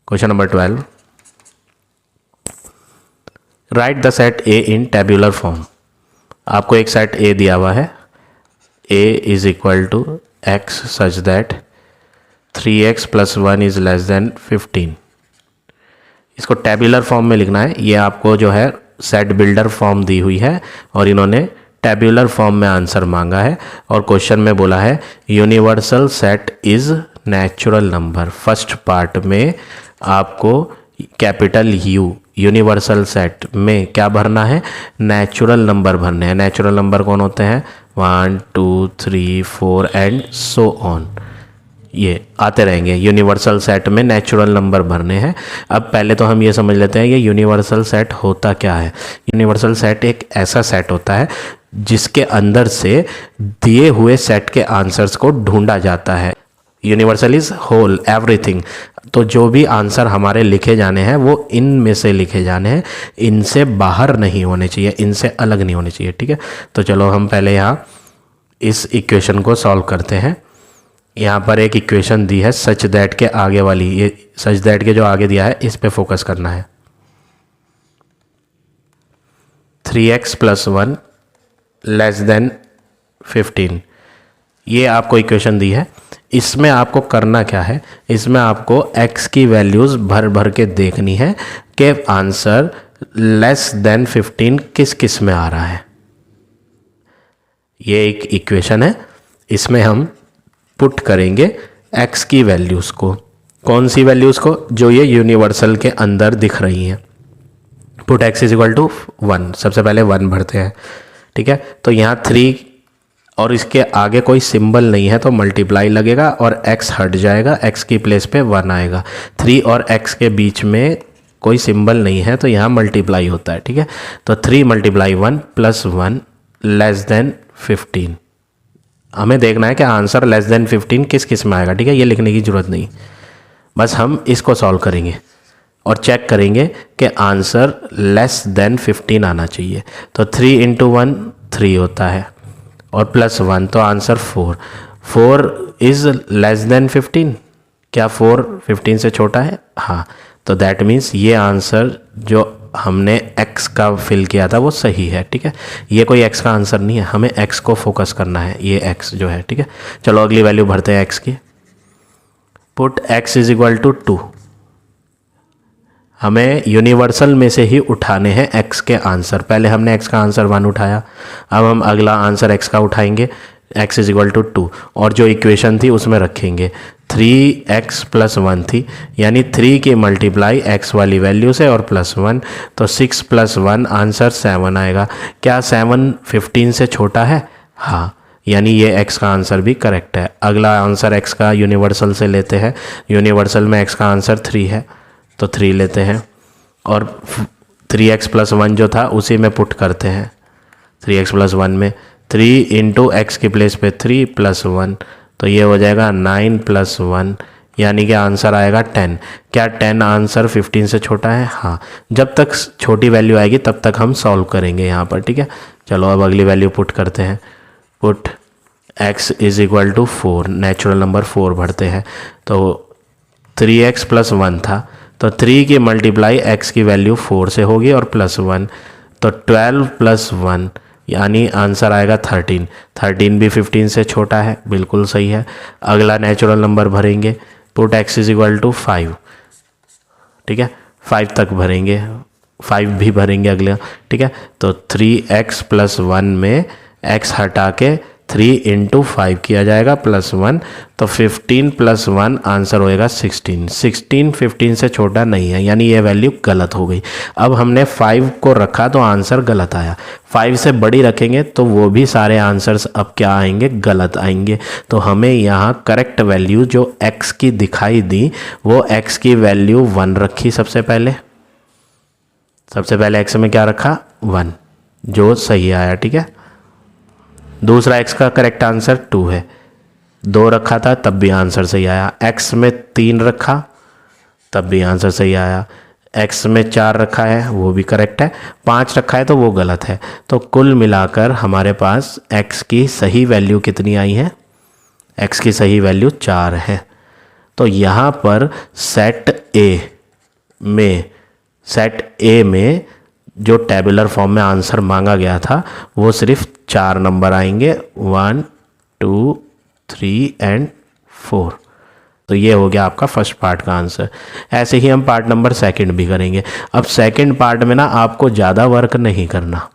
Question number 12, write the set A in tabular form. आपको एक सेट ए दिया हुआ है, A is equal to X such that 3x + 1 is less than 15। इसको टेबुलर फॉर्म में लिखना है। ये आपको जो है सेट बिल्डर फॉर्म दी हुई है और इन्होंने टेबुलर फॉर्म में आंसर मांगा है और क्वेश्चन में बोला है universal set is natural number. First part में आपको कैपिटल यू यूनिवर्सल सेट में क्या भरना है, नेचुरल नंबर भरने हैं। नेचुरल नंबर कौन होते हैं, 1 2 3 4 एंड सो ऑन, ये आते रहेंगे। यूनिवर्सल सेट में नेचुरल नंबर भरने हैं। अब पहले तो हम ये समझ लेते हैं ये यूनिवर्सल सेट होता क्या है। यूनिवर्सल सेट एक ऐसा सेट होता है जिसके अंदर से दिए हुए सेट के आंसर्स को ढूंढा जाता है। Universal is whole everything. तो जो भी आंसर हमारे लिखे जाने हैं वो इन में से लिखे जाने हैं, इनसे बाहर नहीं होने चाहिए, इनसे अलग नहीं होने चाहिए। ठीक है, तो चलो हम पहले यहाँ इस इक्वेशन को सॉल्व करते हैं। यहाँ पर एक इक्वेशन दी है सच दैट के आगे वाली, ये सच दैट के जो आगे दिया है इस पे फोकस करना है। 3x + 1 लेस देन 15, ये आपको इक्वेशन दी है। इसमें आपको करना क्या है, इसमें आपको x की वैल्यूज़ भर भर के देखनी है कि आंसर लेस देन 15 किस किस में आ रहा है। ये एक इक्वेशन है, इसमें हम पुट करेंगे x की वैल्यूज़ को। कौन सी वैल्यूज़ को, जो ये यूनिवर्सल के अंदर दिख रही हैं। पुट x = 1, सबसे पहले 1 भरते हैं। ठीक है, तो यहाँ 3 और इसके आगे कोई सिंबल नहीं है तो मल्टीप्लाई लगेगा और x हट जाएगा, x की प्लेस पे 1 आएगा। 3 और x के बीच में कोई सिंबल नहीं है तो यहाँ मल्टीप्लाई होता है। ठीक है, तो 3 × 1 + 1 लेस देन 15। हमें देखना है कि आंसर लेस देन 15 किस किस में आएगा। ठीक है, ये लिखने की ज़रूरत नहीं, बस हम इसको सॉल्व करेंगे और चेक करेंगे कि आंसर लेस देन 15 आना चाहिए। तो 3 × 1 3 होता है और +1 तो आंसर 4 इज़ लेस देन 15। क्या 4 15 से छोटा है? हाँ, तो दैट मीन्स ये आंसर जो हमने x का फिल किया था वो सही है। ठीक है, ये कोई x का आंसर नहीं है, हमें x को फोकस करना है, ये x जो है। ठीक है, चलो अगली वैल्यू भरते हैं x की। Put x = 2। हमें यूनिवर्सल में से ही उठाने हैं x के आंसर। पहले हमने x का आंसर 1 उठाया, अब हम अगला आंसर x का उठाएंगे, x = 2 और जो इक्वेशन थी उसमें रखेंगे। 3x + 1 थी, यानी 3 की मल्टीप्लाई x वाली वैल्यू से और +1, तो 6 + 1 आंसर 7 आएगा। क्या 7 15 से छोटा है? हाँ, यानी ये x का आंसर भी करेक्ट है। अगला आंसर x का यूनिवर्सल से लेते हैं। यूनिवर्सल में x का आंसर 3 है तो 3 लेते हैं और 3x + 1 जो था उसी में पुट करते हैं। 3x + 1 में 3 × x की प्लेस पे 3 + 1, तो ये हो जाएगा 9 + 1, यानी कि आंसर आएगा 10। क्या 10 आंसर 15 से छोटा है? हाँ, जब तक छोटी वैल्यू आएगी तब तक हम सॉल्व करेंगे यहाँ पर। ठीक है, चलो अब अगली वैल्यू पुट करते हैं। पुट x = 4, नेचुरल नंबर 4 भरते हैं। तो 3x + 1 था तो 3 की मल्टीप्लाई x की वैल्यू 4 से होगी और +1, तो 12 + 1 यानी आंसर आएगा 13। 13 भी 15 से छोटा है, बिल्कुल सही है। अगला नेचुरल नंबर भरेंगे। Put x = 5। ठीक है, 5 तक भरेंगे, 5 भी भरेंगे अगला। ठीक है, तो 3x + 1 में x हटा के 3 × 5 किया जाएगा +1, तो 15 + 1 आंसर होएगा 16। 16 15 से छोटा नहीं है, यानी ये वैल्यू गलत हो गई। अब हमने 5 को रखा तो आंसर गलत आया, 5 से बड़ी रखेंगे तो वो भी सारे आंसर्स अब क्या आएंगे, गलत आएंगे। तो हमें यहाँ करेक्ट वैल्यू जो x की दिखाई दी वो x की वैल्यू 1 रखी। सबसे पहले x में क्या रखा, 1, जो सही आया। ठीक है, दूसरा x का करेक्ट आंसर 2 है, 2 रखा था तब भी आंसर सही आया। x में 3 रखा तब भी आंसर सही आया। एक्स में 4 रखा है वो भी करेक्ट है, 5 रखा है तो वो गलत है। तो कुल मिलाकर हमारे पास एक्स की सही वैल्यू कितनी आई है, एक्स की सही वैल्यू 4 है। तो यहाँ पर सेट ए में जो टेबुलर फॉर्म में आंसर मांगा गया था वो सिर्फ 4 नंबर आएंगे, 1 2 3 एंड 4। तो ये हो गया आपका फर्स्ट पार्ट का आंसर। ऐसे ही हम पार्ट नंबर सेकंड भी करेंगे। अब सेकंड पार्ट में ना आपको ज़्यादा वर्क नहीं करना।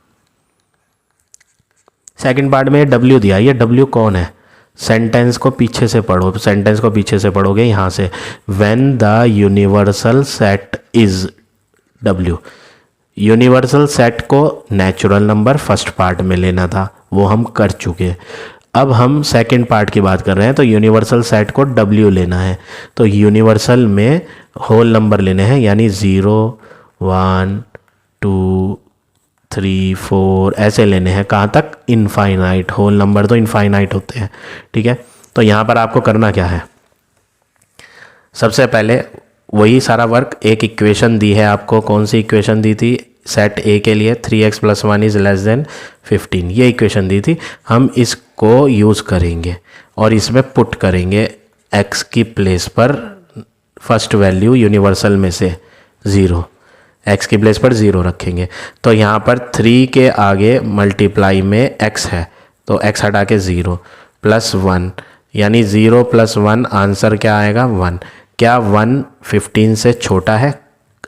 सेकंड पार्ट में डब्ल्यू दिया, ये डब्ल्यू कौन है, सेंटेंस को पीछे से पढ़ो, सेंटेंस को पीछे से पढ़ोगे यहाँ से, when the universal set is W. Universal set को नेचुरल नंबर फर्स्ट पार्ट में लेना था, वो हम कर चुके। अब हम सेकंड पार्ट की बात कर रहे हैं, तो यूनिवर्सल सेट को डब्ल्यू लेना है। तो यूनिवर्सल में होल नंबर लेने हैं, यानी 0 1 2 3 4 ऐसे लेने हैं। कहाँ तक, इनफाइनाइट। होल नंबर तो इनफाइनाइट होते हैं, ठीक है। तो यहाँ पर आपको करना क्या है, सबसे पहले वही सारा वर्क, एक इक्वेशन दी है आपको। कौन सी इक्वेशन दी थी, सेट ए के लिए 3x + 1 = (15), ये इक्वेशन दी थी। हम इसको यूज़ करेंगे और इसमें पुट करेंगे x की प्लेस पर फर्स्ट वैल्यू यूनिवर्सल में से 0, x की प्लेस पर 0 रखेंगे। तो यहाँ पर 3 के आगे मल्टीप्लाई में x है, तो x हटा के 0 + 1, यानी 0 + 1 आंसर क्या आएगा, 1। क्या 1 15 से छोटा है,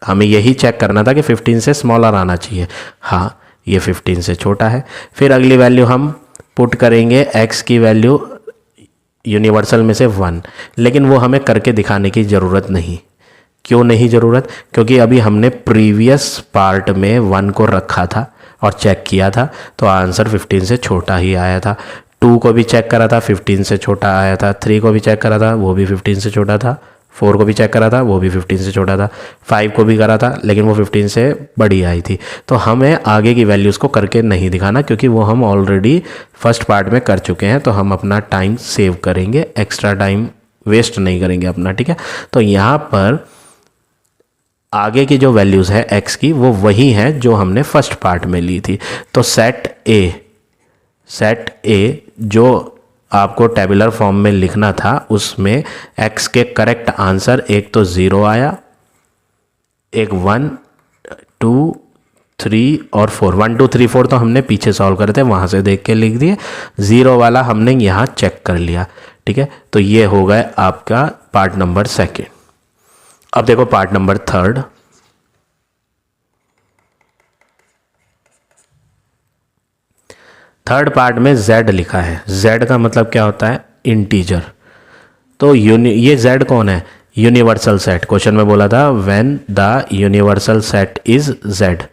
हमें यही चेक करना था कि 15 से स्मॉलर आना चाहिए। हाँ, ये 15 से छोटा है। फिर अगली वैल्यू हम पुट करेंगे x की वैल्यू यूनिवर्सल में से 1, लेकिन वो हमें करके दिखाने की ज़रूरत नहीं। क्यों नहीं ज़रूरत, क्योंकि अभी हमने प्रीवियस पार्ट में 1 को रखा था और चेक किया था, तो आंसर 15 से छोटा ही आया था। 2 को भी चेक करा था, 15 से छोटा आया था। 3 को भी चेक करा था, वो भी 15 से छोटा था। 4 को भी चेक करा था, वो भी 15 से छोटा था। 5 को भी करा था, लेकिन वो 15 से बड़ी आई थी। तो हमें आगे की वैल्यूज़ को करके नहीं दिखाना, क्योंकि वो हम ऑलरेडी फर्स्ट पार्ट में कर चुके हैं। तो हम अपना टाइम सेव करेंगे, एक्स्ट्रा टाइम वेस्ट नहीं करेंगे अपना, ठीक है। तो यहाँ पर आगे की जो वैल्यूज़ है x की, वो वही हैं जो हमने फर्स्ट पार्ट में ली थी। तो सेट ए जो आपको टेबुलर फॉर्म में लिखना था, उसमें x के करेक्ट आंसर एक तो 0 आया, एक 1 2 3 और 4। 1 2 3 4 तो हमने पीछे सॉल्व करे थे, वहाँ से देख के लिख दिए। 0 वाला हमने यहाँ चेक कर लिया, ठीक है। तो ये हो गया आपका पार्ट नंबर सेकेंड। अब देखो part number third. Third part में z लिखा है। z का मतलब क्या होता है, इंटीजर। तो ये z कौन है, यूनिवर्सल सेट। क्वेश्चन में बोला था when the universal set is z।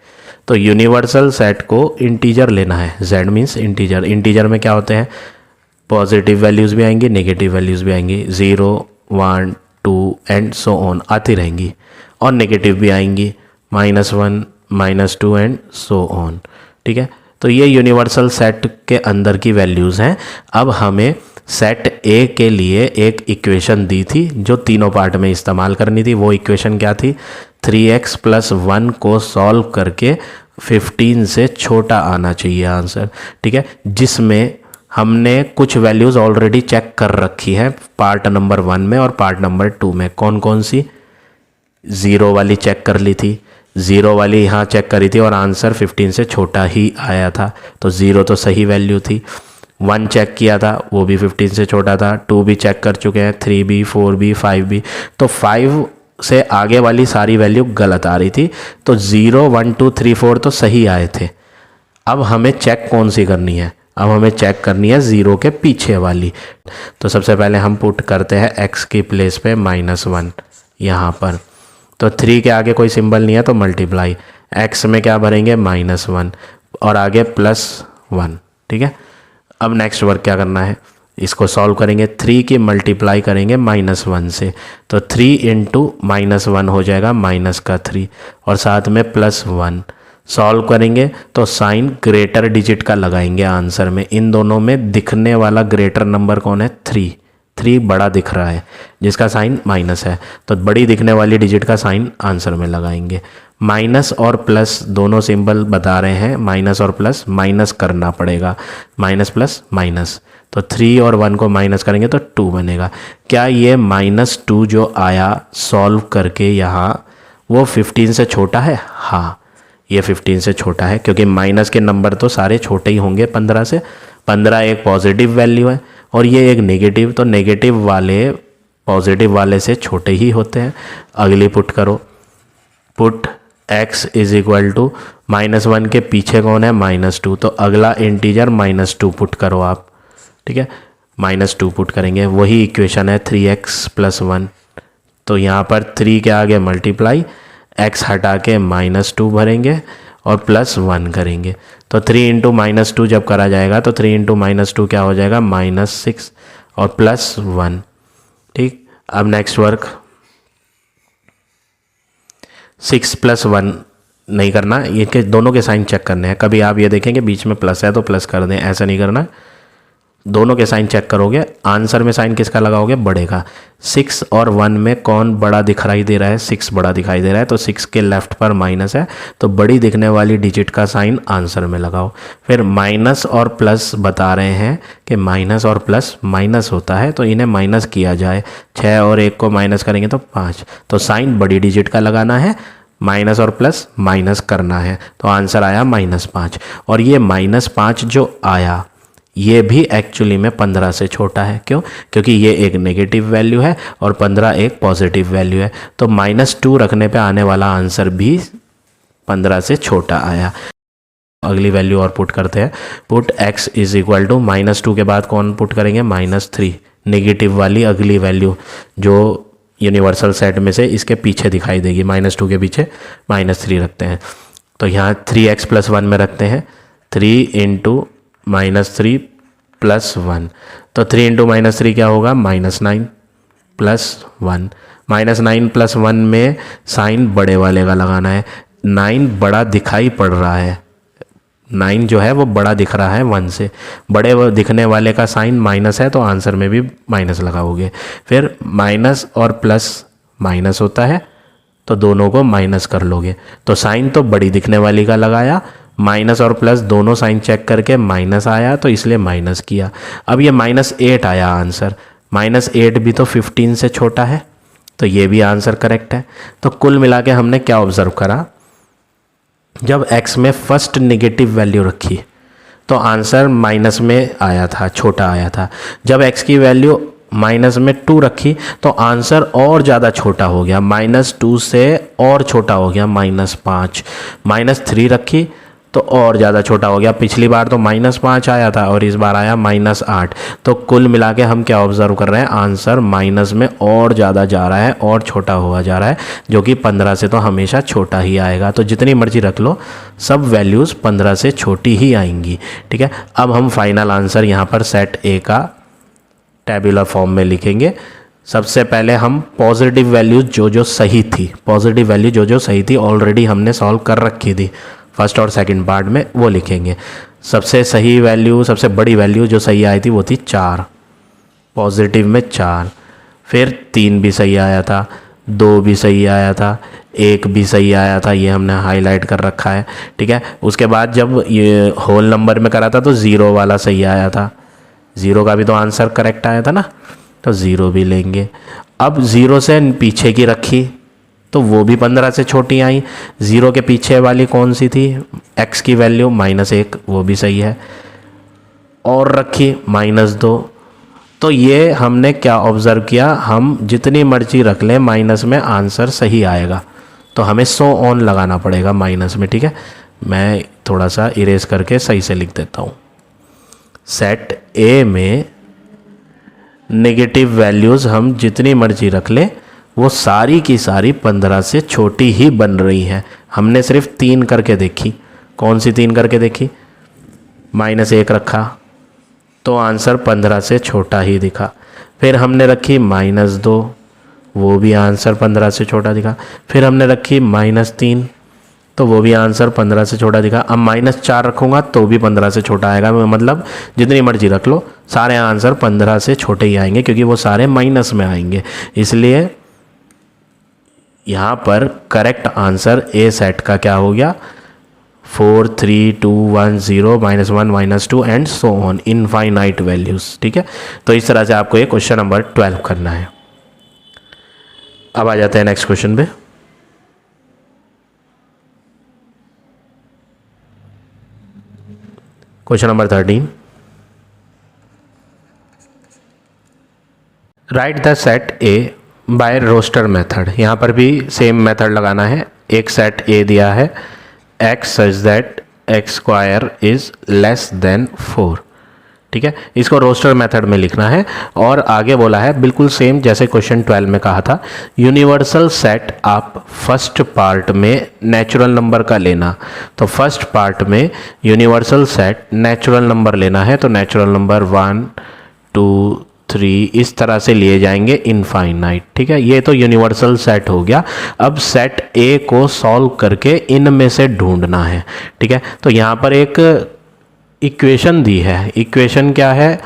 तो यूनिवर्सल सेट को इंटीजर लेना है, z मीन्स इंटीजर। इंटीजर में क्या होते हैं, पॉजिटिव वैल्यूज़ भी आएंगी, नेगेटिव वैल्यूज़ भी आएंगी, 0 1 2 एंड सो ऑन आती रहेंगी, और नेगेटिव भी आएंगी, -1 -2 एंड सो ऑन, ठीक है। तो ये यूनिवर्सल सेट के अंदर की वैल्यूज़ हैं। अब हमें सेट ए के लिए एक इक्वेशन दी थी जो तीनों पार्ट में इस्तेमाल करनी थी। वो इक्वेशन क्या थी, 3x + 1 को सॉल्व करके 15 से छोटा आना चाहिए आंसर, ठीक है। जिसमें हमने कुछ वैल्यूज़ ऑलरेडी चेक कर रखी है पार्ट नंबर 1 में और पार्ट नंबर 2 में। कौन कौन सी, 0 वाली चेक कर ली थी, 0 वाली यहाँ चेक करी थी और आंसर 15 से छोटा ही आया था, तो 0 तो सही वैल्यू थी। 1 चेक किया था, वो भी 15 से छोटा था। 2 भी चेक कर चुके हैं, 3 भी, 4 भी, 5 भी। तो 5 से आगे वाली सारी वैल्यू गलत आ रही थी, तो 0 1 2 3 4 तो सही आए थे। अब हमें चेक कौन सी करनी है, अब हमें चेक करनी है 0 के पीछे वाली। तो सबसे पहले हम पुट करते हैं x की प्लेस पे -1 यहाँ पर। तो 3 के आगे कोई सिंबल नहीं है, तो मल्टीप्लाई, x में क्या भरेंगे, -1 और आगे +1, ठीक है। अब नेक्स्ट वर्क क्या करना है, इसको सॉल्व करेंगे। 3 की मल्टीप्लाई करेंगे -1 से, तो 3 × -1 हो जाएगा -3 और साथ में +1। सॉल्व करेंगे तो साइन ग्रेटर डिजिट का लगाएंगे आंसर में। इन दोनों में दिखने वाला ग्रेटर नंबर कौन है, 3। 3 बड़ा दिख रहा है जिसका साइन माइनस है, तो बड़ी दिखने वाली डिजिट का साइन आंसर में लगाएंगे। माइनस और प्लस दोनों सिंबल बता रहे हैं, माइनस और प्लस माइनस करना पड़ेगा, माइनस प्लस माइनस, तो 3 और 1 को माइनस करेंगे तो 2 बनेगा। क्या ये -2 जो आया सॉल्व करके यहाँ, वो 15 से छोटा है? हाँ, ये 15 से छोटा है, क्योंकि माइनस के नंबर तो सारे छोटे ही होंगे 15 से। 15 एक पॉजिटिव वैल्यू है और ये एक नेगेटिव, तो नेगेटिव वाले पॉजिटिव वाले से छोटे ही होते हैं। अगली पुट करो, put x is equal to -1 के पीछे कौन है? -2, तो अगला इंटीजर -2 पुट करो आप, ठीक है, -2 पुट करेंगे। वही इक्वेशन है 3x + 1, तो यहाँ पर 3 के आगे मल्टीप्लाई, x हटा के -2 भरेंगे और +1 करेंगे, तो 3 × -2 जब करा जाएगा तो 3 × -2 क्या हो जाएगा? -6 और +1, ठीक। अब नेक्स्ट वर्क, 6 + 1 नहीं करना, ये के दोनों के साइन चेक करने हैं। कभी आप ये देखेंगे बीच में प्लस है तो प्लस कर दें, ऐसा नहीं करना, दोनों के साइन चेक करोगे। आंसर में साइन किसका लगाओगे? बड़े का। 6 और 1 में कौन बड़ा दिखाई दे रहा है? 6 बड़ा दिखाई दे रहा है, तो 6 के लेफ्ट पर माइनस है, तो बड़ी दिखने वाली डिजिट का साइन आंसर में लगाओ। फिर माइनस और प्लस बता रहे हैं कि माइनस और प्लस माइनस होता है, तो इन्हें माइनस किया जाए। 6 और 1 को माइनस करेंगे तो 5, तो साइन बड़ी डिजिट का लगाना है, माइनस और प्लस माइनस करना है, तो आंसर आया -5। और ये -5 जो आया ये भी एक्चुअली में 15 से छोटा है। क्यों? क्योंकि ये एक नेगेटिव वैल्यू है और 15 एक पॉजिटिव वैल्यू है, तो -2 रखने पे आने वाला आंसर भी 15 से छोटा आया। अगली वैल्यू और पुट करते हैं, put x is equal to -2 के बाद कौन पुट करेंगे? -3, नेगेटिव वाली अगली वैल्यू जो यूनिवर्सल सेट में से इसके पीछे दिखाई देगी, -2 के पीछे -3 रखते हैं, तो यहाँ 3x + 1 में रखते हैं, 3 × -3 + 1, तो 3 × -3 क्या होगा? -9 + 1, -9 + 1 में साइन बड़े वाले का लगाना है। 9 बड़ा दिखाई पड़ रहा है, 9 जो है वो बड़ा दिख रहा है 1 से, बड़े दिखने वाले का साइन माइनस है, तो आंसर में भी माइनस लगाओगे। फिर माइनस और प्लस माइनस होता है, तो दोनों को माइनस कर लोगे, तो साइन तो बड़ी दिखने वाली का लगाया, माइनस और प्लस दोनों साइन चेक करके माइनस आया, तो इसलिए माइनस किया। अब ये -8 आया आंसर, -8 भी तो 15 से छोटा है, तो ये भी आंसर करेक्ट है। तो कुल मिला के हमने क्या ऑब्जर्व करा? जब x में फर्स्ट नेगेटिव वैल्यू रखी तो आंसर माइनस में आया था, छोटा आया था। जब x की वैल्यू -2 रखी तो आंसर और ज़्यादा छोटा हो गया, -2 से और छोटा हो गया, -5। -3 रखी तो और ज़्यादा छोटा हो गया, पिछली बार तो -5 आया था और इस बार आया -8। तो कुल मिला के हम क्या ऑब्जर्व कर रहे हैं? आंसर माइनस में और ज़्यादा जा रहा है और छोटा हुआ जा रहा है, जो कि 15 से तो हमेशा छोटा ही आएगा। तो जितनी मर्जी रख लो, सब वैल्यूज़ 15 से छोटी ही आएंगी, ठीक है। अब हम फाइनल आंसर यहाँ पर सेट ए का टेबुलर फॉर्म में लिखेंगे। सबसे पहले हम पॉजिटिव वैल्यूज़ जो सही थी, पॉजिटिव वैल्यू जो सही थी ऑलरेडी हमने सॉल्व कर रखी थी फर्स्ट और सेकंड पार्ट में, वो लिखेंगे। सबसे सही वैल्यू, सबसे बड़ी वैल्यू जो सही आई थी वो थी 4, पॉजिटिव में 4। फिर 3 भी सही आया था, 2 भी सही आया था, 1 भी सही आया था, ये हमने हाईलाइट कर रखा है, ठीक है। उसके बाद जब ये होल नंबर में करा था तो 0 वाला सही आया था, 0 का भी तो आंसर करेक्ट आया था ना, तो 0 भी लेंगे। अब 0 से पीछे की रखी तो वो भी 15 से छोटी आई। 0 के पीछे वाली कौन सी थी? x की वैल्यू -1, वो भी सही है, और रखी -2। तो ये हमने क्या ऑब्ज़र्व किया? हम जितनी मर्जी रख लें माइनस में आंसर सही आएगा, तो हमें सो ऑन लगाना पड़ेगा माइनस में, ठीक है। मैं थोड़ा सा इरेज करके सही से लिख देता हूँ। सेट ए में नेगेटिव वैल्यूज़ हम जितनी मर्जी रख लें, वो सारी की सारी 15 से छोटी ही बन रही हैं। हमने सिर्फ 3 करके देखी। कौन सी 3 करके देखी? -1 रखा तो आंसर 15 से छोटा ही दिखा। फिर हमने रखी -2, वो भी आंसर 15 से छोटा दिखा। फिर हमने रखी -3, तो वो भी आंसर 15 से छोटा दिखा। अब -4 रखूँगा तो भी 15 से छोटा आएगा, मतलब जितनी मर्जी रख लो सारे आंसर 15 से छोटे ही आएंगे, क्योंकि वो सारे माइनस में आएंगे। इसलिए यहाँ पर करेक्ट आंसर ए सेट का क्या हो गया, 4 3 2 1 0 -1 -2 and so on, infinite values. ठीक है, तो इस तरह से आपको ये क्वेश्चन नंबर 12 करना है। अब आ जाते हैं नेक्स्ट क्वेश्चन पे। Question number 13, write the set A by roster method. यहाँ पर भी सेम मेथड लगाना है। एक सेट ए दिया है, x such that x square is less then 4। ठीक है, इसको रोस्टर मेथड में लिखना है। और आगे बोला है बिल्कुल सेम जैसे क्वेश्चन 12 में कहा था, यूनिवर्सल सेट आप फर्स्ट पार्ट में नेचुरल नंबर का लेना। तो फर्स्ट पार्ट में यूनिवर्सल सेट नेचुरल नंबर लेना है, तो नेचुरल नंबर 1 2 3 इस तरह से लिए जाएंगे इनफाइनाइट। ठीक है, ये तो यूनिवर्सल सेट हो गया। अब सेट ए को सॉल्व करके इनमें से ढूंढना है। ठीक है, तो यहाँ पर एक इक्वेशन दी है। इक्वेशन क्या है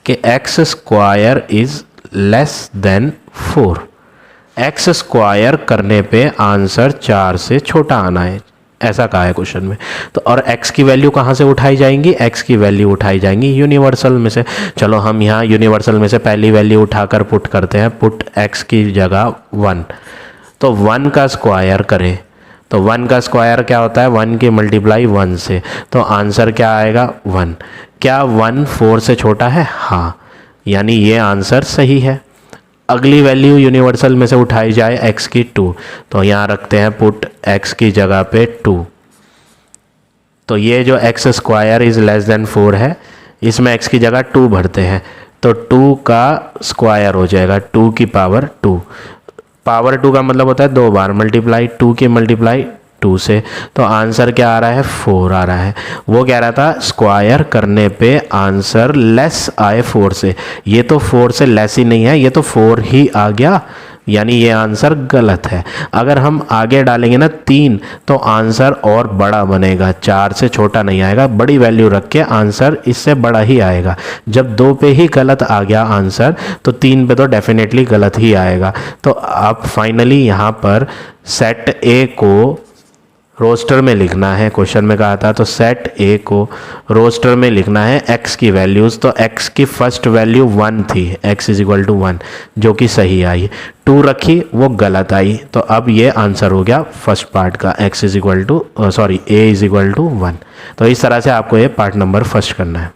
कि x square is less then 4। X square करने पे आंसर 4 से छोटा आना है, ऐसा कहा है क्वेश्चन में। तो और x की वैल्यू कहाँ से उठाई जाएंगी, x की वैल्यू उठाई जाएंगी यूनिवर्सल में से। चलो हम यहाँ यूनिवर्सल में से पहली वैल्यू उठाकर पुट करते हैं, पुट x की जगह 1। तो 1 का स्क्वायर करें, तो 1 का स्क्वायर क्या होता है, 1 की मल्टीप्लाई 1 से, तो आंसर क्या आएगा 1। क्या 1 4 से छोटा है, हाँ, यानी ये आंसर सही है। अगली वैल्यू यूनिवर्सल में से उठाई जाए x की 2, तो यहाँ रखते हैं पुट x की जगह पे 2। तो ये जो x square is less then 4 है, इसमें x की जगह 2 भरते हैं, तो 2 का स्क्वायर हो जाएगा 2 की पावर 2। पावर 2 का मतलब होता है 2 बार मल्टीप्लाई, 2 की मल्टीप्लाई 2 से, तो आंसर क्या आ रहा है 4 आ रहा है। वो कह रहा था स्क्वायर करने पे आंसर लेस आए 4 से, ये तो 4 से लेस ही नहीं है, ये तो 4 ही आ गया, यानी ये आंसर गलत है। अगर हम आगे डालेंगे ना 3, तो आंसर और बड़ा बनेगा, 4 से छोटा नहीं आएगा। बड़ी वैल्यू रख के आंसर इससे बड़ा ही आएगा। जब 2 पे ही गलत आ गया आंसर, तो 3 पे तो डेफिनेटली गलत ही आएगा। तो अब फाइनली यहाँ पर सेट ए को रोस्टर में लिखना है, क्वेश्चन में कहा था, तो सेट ए को रोस्टर में लिखना है x की वैल्यूज़। तो x की फर्स्ट वैल्यू 1 थी, x इज इक्वल टू 1, जो कि सही आई। 2 रखी, वो गलत आई। तो अब ये आंसर हो गया फर्स्ट पार्ट का, x is equal to a is equal to 1। तो इस तरह से आपको ये पार्ट नंबर फर्स्ट करना है।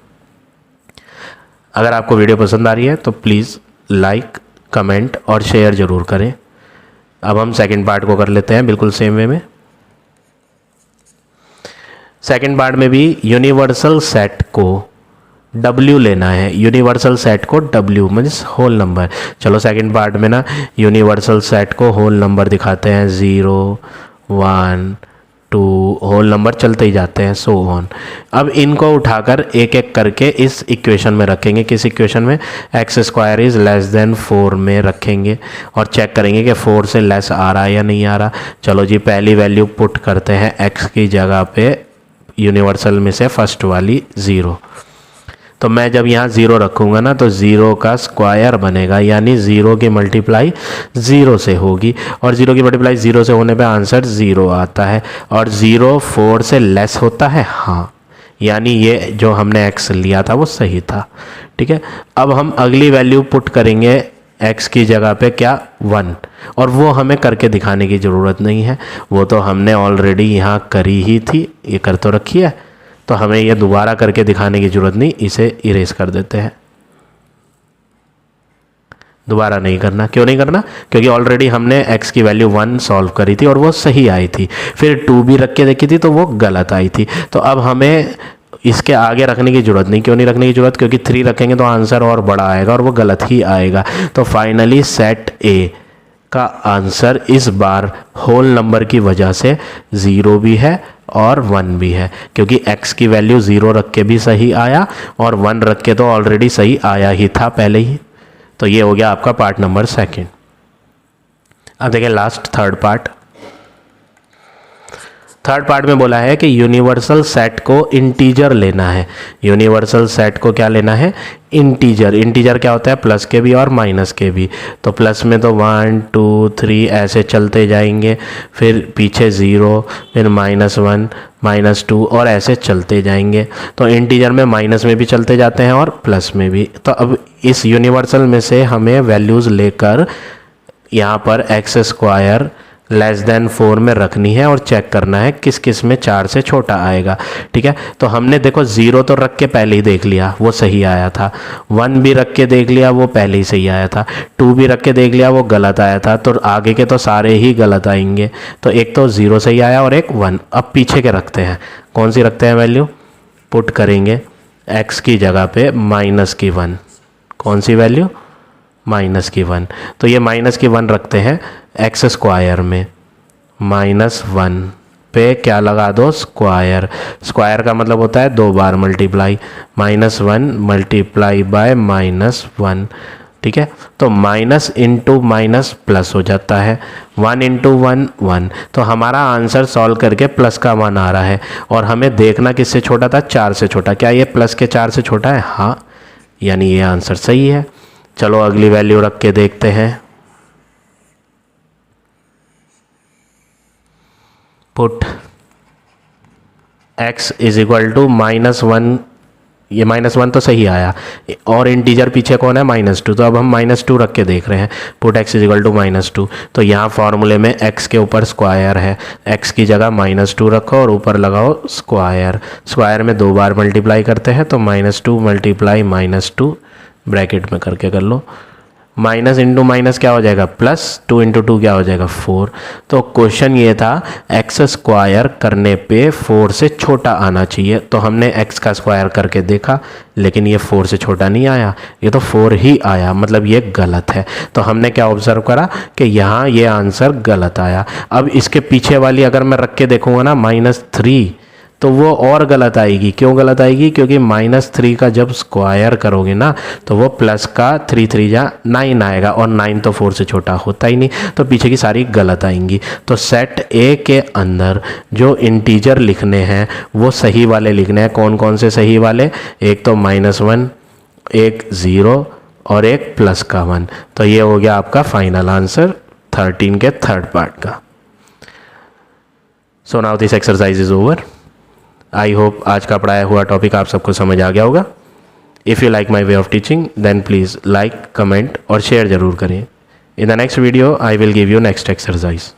अगर आपको वीडियो पसंद आ रही है तो प्लीज़ लाइक, कमेंट और शेयर ज़रूर करें। अब हम सेकेंड पार्ट को कर लेते हैं बिल्कुल सेम वे में। सेकेंड पार्ट में भी यूनिवर्सल सेट को W लेना है। यूनिवर्सल सेट को W मीन्स होल नंबर। चलो सेकेंड पार्ट में ना यूनिवर्सल सेट को होल नंबर दिखाते हैं, 0 1 2 होल नंबर चलते ही जाते हैं, सो ऑन। अब इनको उठाकर एक एक करके इस इक्वेशन में रखेंगे। किस इक्वेशन में, x square is less then 4 में रखेंगे और चेक करेंगे कि 4 से लेस आ रहा है या नहीं आ रहा। चलो जी, पहली वैल्यू पुट करते हैं x की जगह पे, यूनिवर्सल में से फर्स्ट वाली 0। तो मैं जब यहाँ 0 रखूँगा ना, तो 0 का स्क्वायर बनेगा, यानी 0 की मल्टीप्लाई 0 से होगी, और 0 की मल्टीप्लाई 0 से होने पे आंसर 0 आता है। और 0 4 से लेस होता है, हाँ, यानी ये जो हमने x लिया था वो सही था। ठीक है, अब हम अगली वैल्यू पुट करेंगे x की जगह पे क्या, 1, और वो हमें करके दिखाने की ज़रूरत नहीं है, वो तो हमने ऑलरेडी यहाँ करी ही थी, ये कर तो रखी है, तो हमें ये दोबारा करके दिखाने की ज़रूरत नहीं, इसे इरेज कर देते हैं। दोबारा नहीं करना। क्यों नहीं करना, क्योंकि ऑलरेडी हमने x की वैल्यू 1 सॉल्व करी थी और वो सही आई थी, फिर 2 भी रख के देखी थी तो वो गलत आई थी। तो अब हमें इसके आगे रखने की ज़रूरत नहीं। क्यों नहीं रखने की ज़रूरत, क्योंकि 3 रखेंगे तो आंसर और बड़ा आएगा और वो गलत ही आएगा। तो फाइनली सेट ए का आंसर इस बार होल नंबर की वजह से 0 भी है और 1 भी है, क्योंकि x की वैल्यू 0 रख के भी सही आया और 1 रख के तो ऑलरेडी सही आया ही था पहले ही। तो ये हो गया आपका पार्ट नंबर सेकेंड। अब देखिए last third part. Third part में बोला है कि यूनिवर्सल सेट को इंटीजर लेना है। यूनिवर्सल सेट को क्या लेना है? इंटीजर। इंटीजर क्या होता है? प्लस के भी और माइनस के भी। तो प्लस में तो 1 2 3 ऐसे चलते जाएंगे, फिर पीछे 0, फिर -1 -2 और ऐसे चलते जाएंगे। तो इंटीजर में माइनस में भी चलते जाते हैं और प्लस में भी। तो अब इस यूनिवर्सल में से हमें वैल्यूज़ लेकर यहाँ पर x² <4 में रखनी है और चेक करना है किस किस में 4 से छोटा आएगा। ठीक है, तो हमने देखो 0 तो रख के पहले ही देख लिया, वो सही आया था। 1 भी रख के देख लिया, वो पहले ही सही आया था। 2 भी रख के देख लिया, वो गलत आया था। तो आगे के तो सारे ही गलत आएंगे। तो एक तो 0 सही आया और एक 1। अब पीछे के रखते हैं, कौन सी रखते हैं वैल्यू? पुट करेंगे x की जगह पे -1। कौन सी वैल्यू? -1। तो ये -1 रखते हैं x² में, -1 पे क्या लगा दो? स्क्वायर। स्क्वायर का मतलब होता है 2 बार मल्टीप्लाई, -1 मल्टीप्लाई बाय -1। ठीक है, तो माइनस इंटू माइनस प्लस हो जाता है। 1 इंटू 1 1। तो हमारा आंसर सॉल्व करके प्लस का 1 आ रहा है और हमें देखना किससे छोटा था? 4 से छोटा। क्या ये प्लस के 4 से छोटा है? हाँ, यानी ये आंसर सही है। चलो अगली वैल्यू रख के देखते हैं। Put x = -1। ये -1 तो सही आया और इंटीजर पीछे कौन है? -2। तो अब हम -2 रख के देख रहे हैं। Put x = -2। तो यहाँ फॉर्मूले में x के ऊपर स्क्वायर है, x की जगह -2 रखो और ऊपर लगाओ स्क्वायर। स्क्वायर में 2 बार मल्टीप्लाई करते हैं तो -2 मल्टीप्लाई -2 ब्रैकेट में करके कर लो। माइनस इंटू माइनस क्या हो जाएगा? प्लस। 2 इंटू 2 क्या हो जाएगा? 4। तो क्वेश्चन ये था x² करने पे 4 से छोटा आना चाहिए। तो हमने x का स्क्वायर करके देखा, लेकिन ये 4 से छोटा नहीं आया, ये तो 4 ही आया, मतलब ये गलत है। तो हमने क्या ऑब्जर्व करा कि यहाँ ये आंसर गलत आया। अब इसके पीछे वाली अगर मैं रख के देखूँगा ना -3, तो वो और गलत आएगी। क्यों गलत आएगी? क्योंकि -3 का जब स्क्वायर करोगे ना तो वो प्लस का 3 3 जा 9 आएगा और 9 तो 4 से छोटा होता ही नहीं, तो पीछे की सारी गलत आएंगी। तो सेट ए के अंदर जो इंटीजर लिखने हैं वो सही वाले लिखने हैं। कौन कौन से सही वाले? एक तो -1, एक 0 और एक प्लस का 1। तो ये हो गया आपका फाइनल आंसर 13 के थर्ड पार्ट का। So now this exercise is over. I hope आज का पढ़ाया हुआ टॉपिक आप सबको समझ आ गया होगा। If you like my way of teaching then please like, comment और शेयर ज़रूर करें। In the next video I will give you next exercise.